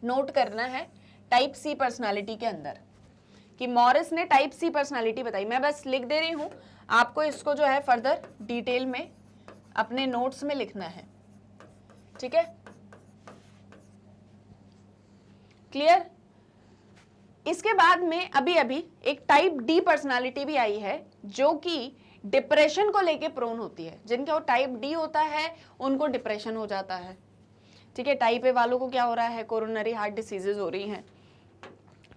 नोट करना है टाइप सी पर्सनालिटी के अंदर, कि मॉरिस ने टाइप सी पर्सनालिटी बताई। मैं बस लिख दे रही हूँ, आपको इसको जो है फर्दर डिटेल में अपने नोट्स में लिखना है, ठीक है। क्लियर? इसके बाद में अभी अभी एक टाइप डी पर्सनालिटी भी आई है जो कि डिप्रेशन को लेके प्रोन होती है। जिनका टाइप डी होता है उनको डिप्रेशन हो जाता है, ठीक है। टाइप ए वालों को क्या हो रहा है, कोरोनरी हार्ट डिसीजेज हो रही हैं।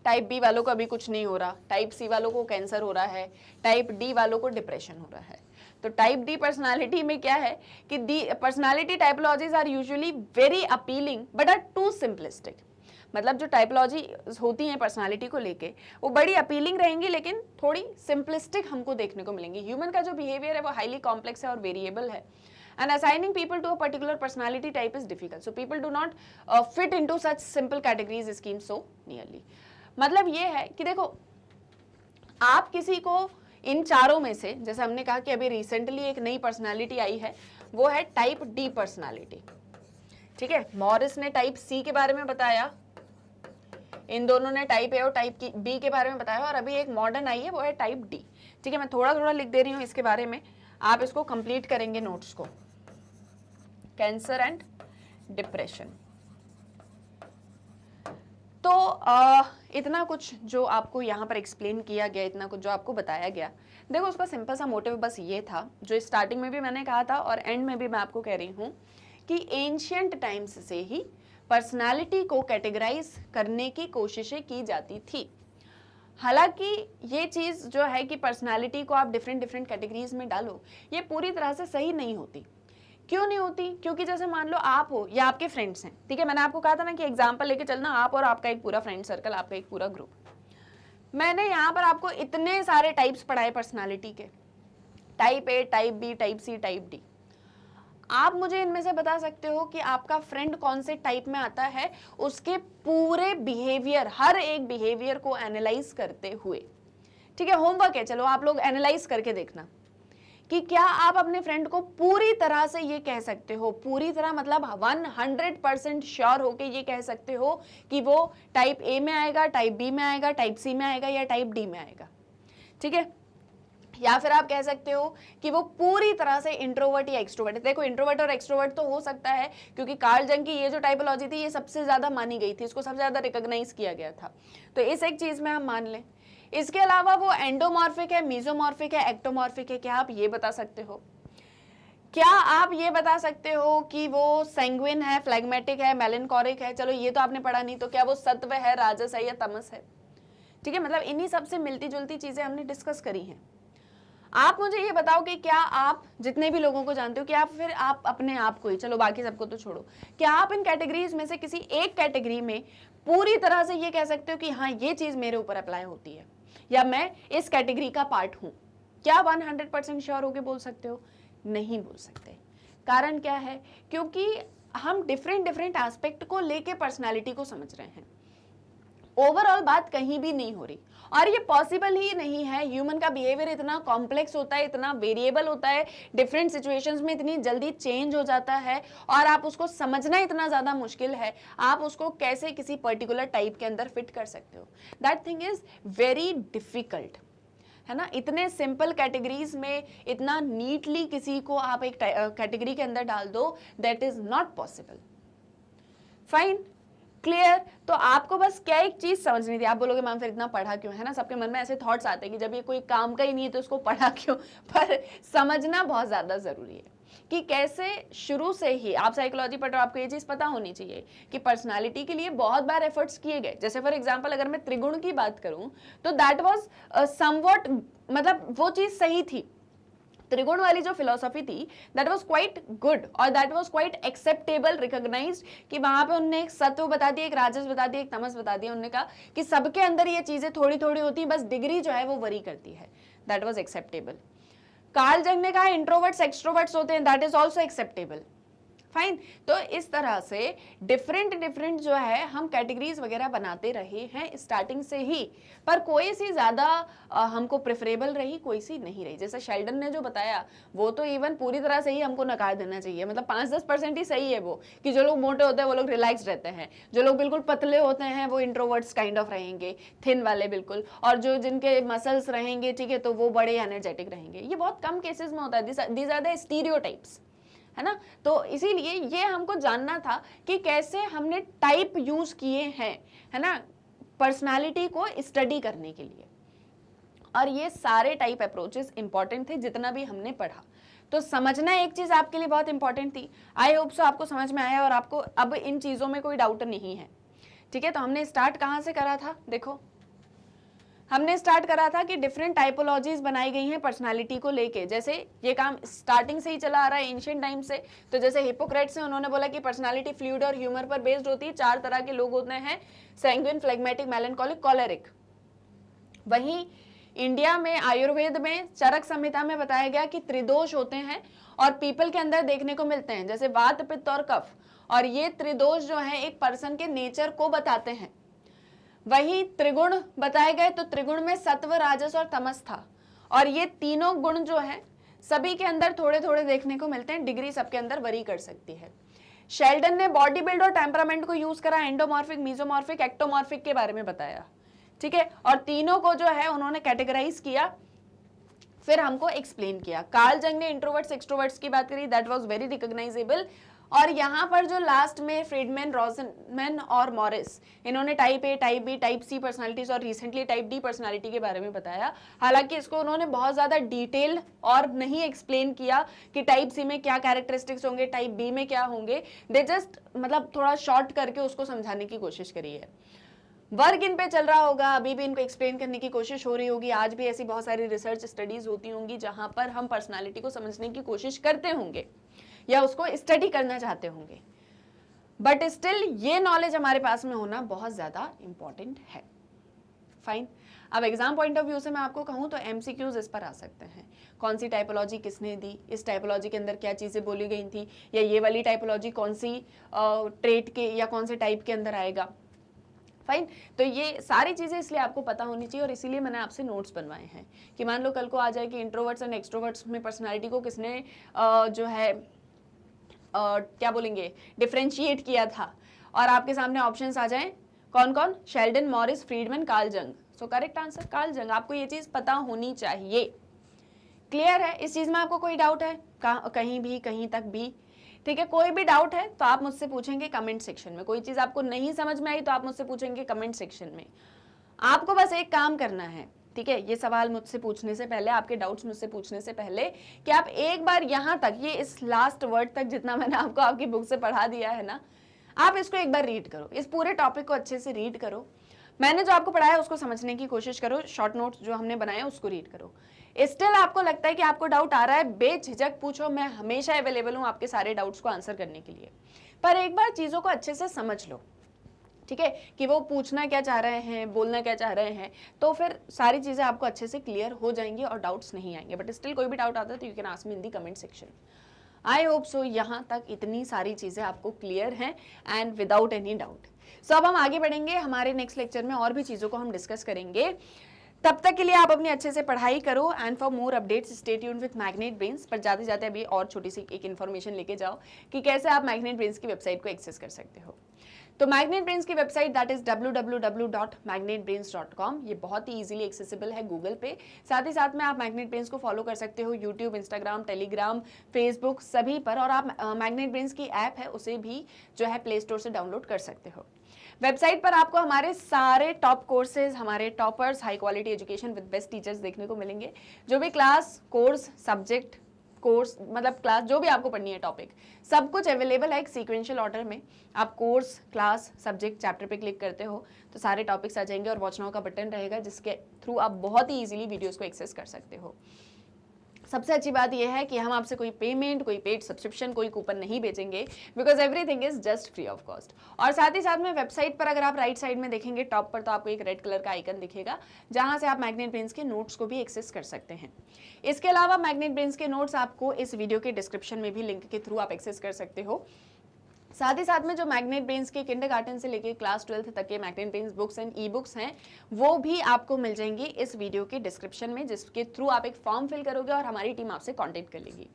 टाइप बी वालों को अभी कुछ नहीं हो रहा, टाइप सी वालों को कैंसर हो रहा है, टाइप डी वालों को डिप्रेशन हो रहा है। तो टाइप डी पर्सनालिटी में क्या है कि the personality typologies are usually very appealing but are too simplistic. मतलब जो टाइपोलॉजी होती हैं पर्सनालिटी को लेके वो बड़ी अपीलिंग रहेंगी लेकिन थोड़ी सिंपलिस्टिक हमको देखने को मिलेंगी। ह्यूमन का जो बिहेवियर है वो हाईली कॉम्प्लेक्स है और वेरिएबल है। and assigning people to a particular personality type is difficult, so people do not fit into such simple categories schemes so nearly. मतलब ये है कि देखो आप किसी को इन चारों में से, जैसे हमने कहा कि अभी रिसेंटली एक नई पर्सनालिटी आई है, वो है टाइप डी पर्सनालिटी, ठीक है। मॉरिस ने टाइप सी के बारे में बताया, इन दोनों ने टाइप ए और टाइप बी के बारे में बताया, और अभी एक मॉडर्न आई है वो है टाइप डी, ठीक है। मैं थोड़ा थोड़ा लिख दे रही हूँ इसके बारे में, आप इसको कंप्लीट करेंगे नोट्स को। Cancer and depression. तो इतना कुछ जो आपको यहाँ पर एक्सप्लेन किया गया, इतना कुछ जो आपको बताया गया, देखो उसका सिंपल सा मोटिव बस ये था, जो स्टार्टिंग में भी मैंने कहा था और एंड में भी मैं आपको कह रही हूँ कि एंशियंट टाइम्स से ही पर्सनालिटी को कैटेगराइज करने की कोशिशें की जाती थी। हालांकि ये चीज़ जो है कि पर्सनालिटी को आप डिफरेंट डिफरेंट कैटेगरीज में डालो, ये पूरी तरह से सही नहीं होती। क्यों नहीं होती? क्योंकि जैसे मान लो आप हो या आपके फ्रेंड्स हैं, ठीक है, मैंने आपको कहा था ना कि एग्जाम्पल लेके चलना, आप और आपका एक पूरा फ्रेंड सर्कल, आपका एक पूरा ग्रुप। मैंने यहाँ पर आपको इतने सारे टाइप्स पढ़ाए पर्सनालिटी के, type A, type B, type C, type D. आप मुझे इनमें से बता सकते हो कि आपका फ्रेंड कौन से टाइप में आता है, उसके पूरे बिहेवियर, हर एक बिहेवियर को एनालाइज करते हुए, ठीक है। होमवर्क है, चलो आप लोग एनालाइज करके देखना कि क्या आप अपने फ्रेंड को पूरी तरह से ये कह सकते हो, पूरी तरह मतलब 100% श्योर होके ये कह सकते हो कि वो टाइप ए में आएगा, टाइप बी में आएगा, टाइप सी में आएगा या टाइप डी में आएगा, ठीक है। या फिर आप कह सकते हो कि वो पूरी तरह से इंट्रोवर्ट या एक्सट्रोवर्ट है। देखो इंट्रोवर्ट और एक्सट्रोवर्ट तो हो सकता है, क्योंकि कार्ल जंग की ये जो टाइपोलॉजी थी ये सबसे ज्यादा मानी गई थी, इसको सबसे ज्यादा रिकॉग्नाइज किया गया था, तो इस एक चीज में हम मान लें। इसके अलावा वो एंडोमॉर्फिक है, मीजोमॉर्फिक है, एक्टोमॉर्फिक है, क्या आप ये बता सकते हो? क्या आप ये बता सकते हो कि वो सैंग्विन है, फ्लैग्मेटिक है, मेलनकॉरिक है? चलो ये तो आपने पढ़ा नहीं, तो क्या वो सत्व है, राजस है या तमस है? ठीक है, मतलब इन्हीं सबसे मिलती जुलती चीजें हमने डिस्कस करी हैं। आप मुझे ये बताओ कि क्या आप जितने भी लोगों को जानते हो, क्या फिर आप अपने आप को ही, चलो बाकी सबको तो छोड़ो, क्या आप इन कैटेगरीज में से किसी एक कैटेगरी में पूरी तरह से ये कह सकते हो कि हाँ ये चीज मेरे ऊपर अप्लाई होती है या मैं इस कैटेगरी का पार्ट हूं? क्या 100% श्योर होके बोल सकते हो? नहीं बोल सकते। कारण क्या है? क्योंकि हम डिफरेंट एस्पेक्ट को लेके पर्सनालिटी को समझ रहे हैं, ओवरऑल बात कहीं भी नहीं हो रही, और ये पॉसिबल ही नहीं है। ह्यूमन का बिहेवियर इतना कॉम्प्लेक्स होता है, इतना वेरिएबल होता है, डिफरेंट सिचुएशंस में इतनी जल्दी चेंज हो जाता है, और आप उसको समझना इतना ज्यादा मुश्किल है, आप उसको कैसे किसी पर्टिकुलर टाइप के अंदर फिट कर सकते हो? That thing is very difficult, है ना। इतने सिंपल कैटेगरीज में इतना नीटली किसी को आप एक कैटेगरी के अंदर डाल दो, that is not possible. Fine, clear? तो आपको बस क्या एक चीज समझनी थी। आप बोलोगे मैम फिर इतना पढ़ा क्यों, है ना, सबके मन में ऐसे थॉट्स आते हैं कि जब ये कोई काम का ही नहीं है तो उसको पढ़ा क्यों, पर समझना बहुत ज्यादा जरूरी है कि कैसे शुरू से ही आप साइकोलॉजी पढ़ रहे हो, आपको ये चीज पता होनी चाहिए कि पर्सनालिटी के लिए बहुत बार एफर्ट्स किए गए। जैसे फॉर एग्जांपल अगर मैं त्रिगुण की बात करूं तो दैट वाज समवॉट, मतलब वो चीज सही थी, त्रिगुण वाली जो फिलोसफी थी दैट वाज क्वाइट गुड और that was quite acceptable, recognised, कि वहां पे उन्होंने एक सत्व बता दिया, एक राजस बता दिया, एक तमस बता दिया। उन्होंने कहा कि सबके अंदर ये चीजें थोड़ी थोड़ी होती है, बस डिग्री जो है वो वरी करती है। That was acceptable. कार्ल जंग ने कहा इंट्रोवर्ट्स एक्सट्रोवर्ट्स होते हैं, that is also acceptable. Fine. तो इस तरह से डिफरेंट जो है हम कैटेगरीज वगैरह बनाते रहे हैं स्टार्टिंग से ही, पर कोई सी ज्यादा हमको प्रेफरेबल रही, कोई सी नहीं रही। जैसे शेल्डन ने जो बताया वो तो इवन पूरी तरह से ही हमको नकार देना चाहिए, मतलब 5-10% ही सही है वो, कि जो लोग मोटे होते हैं वो लोग रिलैक्स रहते हैं, जो लोग बिल्कुल पतले होते हैं वो इंट्रोवर्ट्स काइंड ऑफ रहेंगे, थिन वाले बिल्कुल, और जो जिनके मसल्स रहेंगे, ठीक है, तो वो बड़े एनर्जेटिक रहेंगे। ये बहुत कम केसेस में होता है, दीज आर द स्टीरियोटाइप्स, है ना। तो इसीलिए ये हमको जानना था कि कैसे हमने टाइप यूज किए हैं, है ना, पर्सनालिटी को स्टडी करने के लिए, और ये सारे टाइप अप्रोचेस इंपॉर्टेंट थे जितना भी हमने पढ़ा। तो समझना एक चीज आपके लिए बहुत इंपॉर्टेंट थी। आई होप सो आपको समझ में आया और आपको अब इन चीजों में कोई डाउट नहीं है, ठीक है। तो हमने स्टार्ट कहाँ से करा था? देखो हमने स्टार्ट करा था कि डिफरेंट टाइपोलॉजीज बनाई गई हैं पर्सनालिटी को लेके। जैसे ये काम स्टार्टिंग से ही चला आ रहा है एंशिएंट टाइम से। तो जैसे हिपोक्रेट्स हैं, उन्होंने बोला कि पर्सनालिटी फ्लूइड और ह्यूमर पर बेस्ड होती है। 4 तरह के लोग होते हैं, सैंग्विन, फ्लेगमेटिक, मेलनकॉलिक, कॉलेरिक। वहीं इंडिया में आयुर्वेद में चरक संहिता में बताया गया कि त्रिदोष होते हैं और पीपल के अंदर देखने को मिलते हैं, जैसे वात, पित्त और कफ, और ये त्रिदोष जो है एक पर्सन के नेचर को बताते हैं। वही त्रिगुण बताए गए तो त्रिगुण में सत्व, राजस और तमस था, और ये तीनों गुण जो है सभी के अंदर थोड़े थोड़े देखने को मिलते हैं, डिग्री सबके अंदर वरी कर सकती है। शेल्डन ने बॉडी बिल्ड और टेम्परामेंट को यूज करा, एंडोमॉर्फिक, मीजोमॉर्फिक, एक्टोमॉर्फिक के बारे में बताया, ठीक है, और तीनों को जो है उन्होंने कैटेगराइज किया, फिर हमको एक्सप्लेन किया। कार्ल जंग ने इंट्रोवर्ट्स एक्सट्रोवर्ट्स की बात करी, दैट वाज वेरी रिकॉग्नाइजेबल। और यहाँ पर जो लास्ट में फ्रीडमैन, रोजनमैन और मॉरिस, इन्होंने type A, type B, type C personalities और रिसेंटली टाइप डी पर्सनालिटी के बारे में बताया। हालांकि इसको उन्होंने बहुत ज़्यादा डिटेल और नहीं एक्सप्लेन किया कि टाइप सी में क्या कैरेक्टरिस्टिक्स होंगे, टाइप बी में क्या होंगे, दे जस्ट मतलब थोड़ा शॉर्ट करके उसको समझाने की कोशिश करी है। वर्क इन पे चल रहा होगा, अभी भी इनको एक्सप्लेन करने की कोशिश हो रही होगी, आज भी ऐसी बहुत सारी रिसर्च स्टडीज होती होंगी जहां पर हम पर्सनालिटी को समझने की कोशिश करते होंगे या उसको स्टडी करना चाहते होंगे, बट स्टिल ये नॉलेज हमारे पास में होना बहुत ज्यादा इंपॉर्टेंट है। फाइन, अब एग्जाम पॉइंट ऑफ व्यू से मैं आपको कहूं तो एमसीक्यूज इस पर आ सकते हैं। कौन सी टाइपोलॉजी किसने दी, इस टाइपोलॉजी के अंदर क्या चीजें बोली गई थी, या ये वाली टाइपोलॉजी कौन सी ट्रेट के या कौन से टाइप के अंदर आएगा। फाइन, तो ये सारी चीजें इसलिए आपको पता होनी चाहिए, और इसीलिए मैंने आपसे नोट्स बनवाए हैं कि मान लो कल को आ जाए कि इंट्रोवर्ट्स एंड एक्सट्रोवर्ट्स में पर्सनालिटी को किसने जो है क्या बोलेंगे डिफरेंशिएट किया था, और आपके सामने ऑप्शंस आ जाएं कौन कौन, शेल्डन, मॉरिस, फ्रीडमैन, कार्ल जंग। सो करेक्ट आंसर कार्ल जंग। आपको ये चीज पता होनी चाहिए। क्लियर है? इस चीज में आपको कोई डाउट है कहीं भी, कहीं तक भी? ठीक है, कोई भी डाउट है तो आप मुझसे पूछेंगे कमेंट सेक्शन में। कोई चीज आपको नहीं समझ में आई तो आप मुझसे पूछेंगे कमेंट सेक्शन में। आपको बस एक काम करना है, ठीक है, ये सवाल मुझसे पूछने से पहले, आपके डाउट्स मुझसे पूछने से पहले, कि आप एक बार यहाँ तक, ये इस लास्ट वर्ड तक जितना मैंने आपको आपकी बुक से पढ़ा दिया है ना, आप इसको एक बार रीड करो, इस पूरे टॉपिक को अच्छे से रीड करो। मैंने जो आपको पढ़ाया उसको समझने की कोशिश करो, शॉर्ट नोट्स जो हमने बनाए उसको रीड करो। स्टिल आपको लगता है कि आपको डाउट आ रहा है, बेझिझक पूछो, मैं हमेशा अवेलेबल हूँ आपके सारे डाउट्स को आंसर करने के लिए। पर एक बार चीज़ों को अच्छे से समझ लो, ठीक है, कि वो पूछना क्या चाह रहे हैं, बोलना क्या चाह रहे हैं, तो फिर सारी चीज़ें आपको अच्छे से क्लियर हो जाएंगी और डाउट्स नहीं आएंगे। बट स्टिल कोई भी डाउट आता है तो you can ask me in the comment section. I hope सो यहाँ तक इतनी सारी चीज़ें आपको क्लियर हैं एंड विदाउट एनी डाउट। सो अब हम आगे बढ़ेंगे, हमारे नेक्स्ट लेक्चर में और भी चीज़ों को हम डिस्कस करेंगे। तब तक के लिए आप अपनी अच्छे से पढ़ाई करो, and for more updates stay tuned with magnet brains. पर जाते जाते अभी और छोटी सी एक इन्फॉर्मेशन लेके जाओ कि कैसे आप मैग्नेट ब्रेन्स की वेबसाइट को एक्सेस कर सकते हो। तो मैग्नेट ब्रेन्स की वेबसाइट दैट इज www.magnetbrains.com, ये बहुत ही इजीली एक्सेसिबल है गूगल पे। साथ ही साथ में आप मैग्नेट ब्रेन्स को फॉलो कर सकते हो यूट्यूब, इंस्टाग्राम, टेलीग्राम, फेसबुक, सभी पर। और आप मैग्नेट ब्रेन्स की ऐप है उसे भी जो है प्ले स्टोर से डाउनलोड कर सकते हो। वेबसाइट पर आपको हमारे सारे टॉप कोर्सेज, हमारे toppers, high quality education with best teachers देखने को मिलेंगे। जो भी क्लास, कोर्स, सब्जेक्ट, कोर्स मतलब क्लास जो भी आपको पढ़नी है, टॉपिक, सब कुछ अवेलेबल है एक सीक्वेंशियल ऑर्डर में। आप कोर्स, क्लास, सब्जेक्ट, चैप्टर पे क्लिक करते हो तो सारे टॉपिक्स आ जाएंगे, और वॉच नाउ का बटन रहेगा जिसके थ्रू आप बहुत ही इजीली वीडियोस को एक्सेस कर सकते हो। सबसे अच्छी बात यह है कि हम आपसे कोई पेमेंट, कोई पेड सब्सक्रिप्शन, कोई कूपन नहीं बेचेंगे, because everything is just free of cost. और साथ ही साथ में वेबसाइट पर अगर आप राइट साइड में देखेंगे टॉप पर, तो आपको एक रेड कलर का आइकन दिखेगा जहां से आप मैग्नेट ब्रेन्स के नोट्स को भी एक्सेस कर सकते हैं। इसके अलावा मैग्नेट ब्रेन्स के नोट्स आपको इस वीडियो के डिस्क्रिप्शन में भी लिंक के थ्रू आप एक्सेस कर सकते हो। साथ ही साथ में जो मैग्नेट ब्रेन्स के किंडरगार्टन से लेके क्लास 12 तक के magnet brains books and e books हैं, वो भी आपको मिल जाएंगी इस वीडियो के डिस्क्रिप्शन में, जिसके थ्रू आप एक फॉर्म फिल करोगे और हमारी टीम आपसे कांटेक्ट कर लेगी।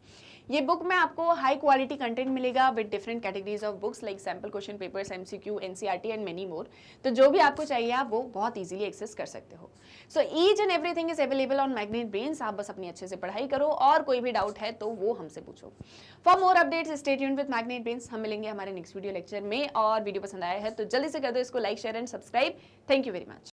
ये बुक में आपको हाई क्वालिटी कंटेंट मिलेगा with different categories of books like sample question papers, MCQ, NCERT and many more. तो जो भी आपको चाहिए आप वो बहुत इजीली एक्सेस कर सकते हो। So each and everything is available on magnet brains. आप बस अपनी अच्छे से पढ़ाई करो, और कोई भी डाउट है तो वो हमसे पूछो। For more updates stay tuned with magnet brains. हम मिलेंगे हमारे नेक्स्ट वीडियो लेक्चर में, और वीडियो पसंद आया है तो जल्दी से कर दो इसको like, share and subscribe. Thank you very much.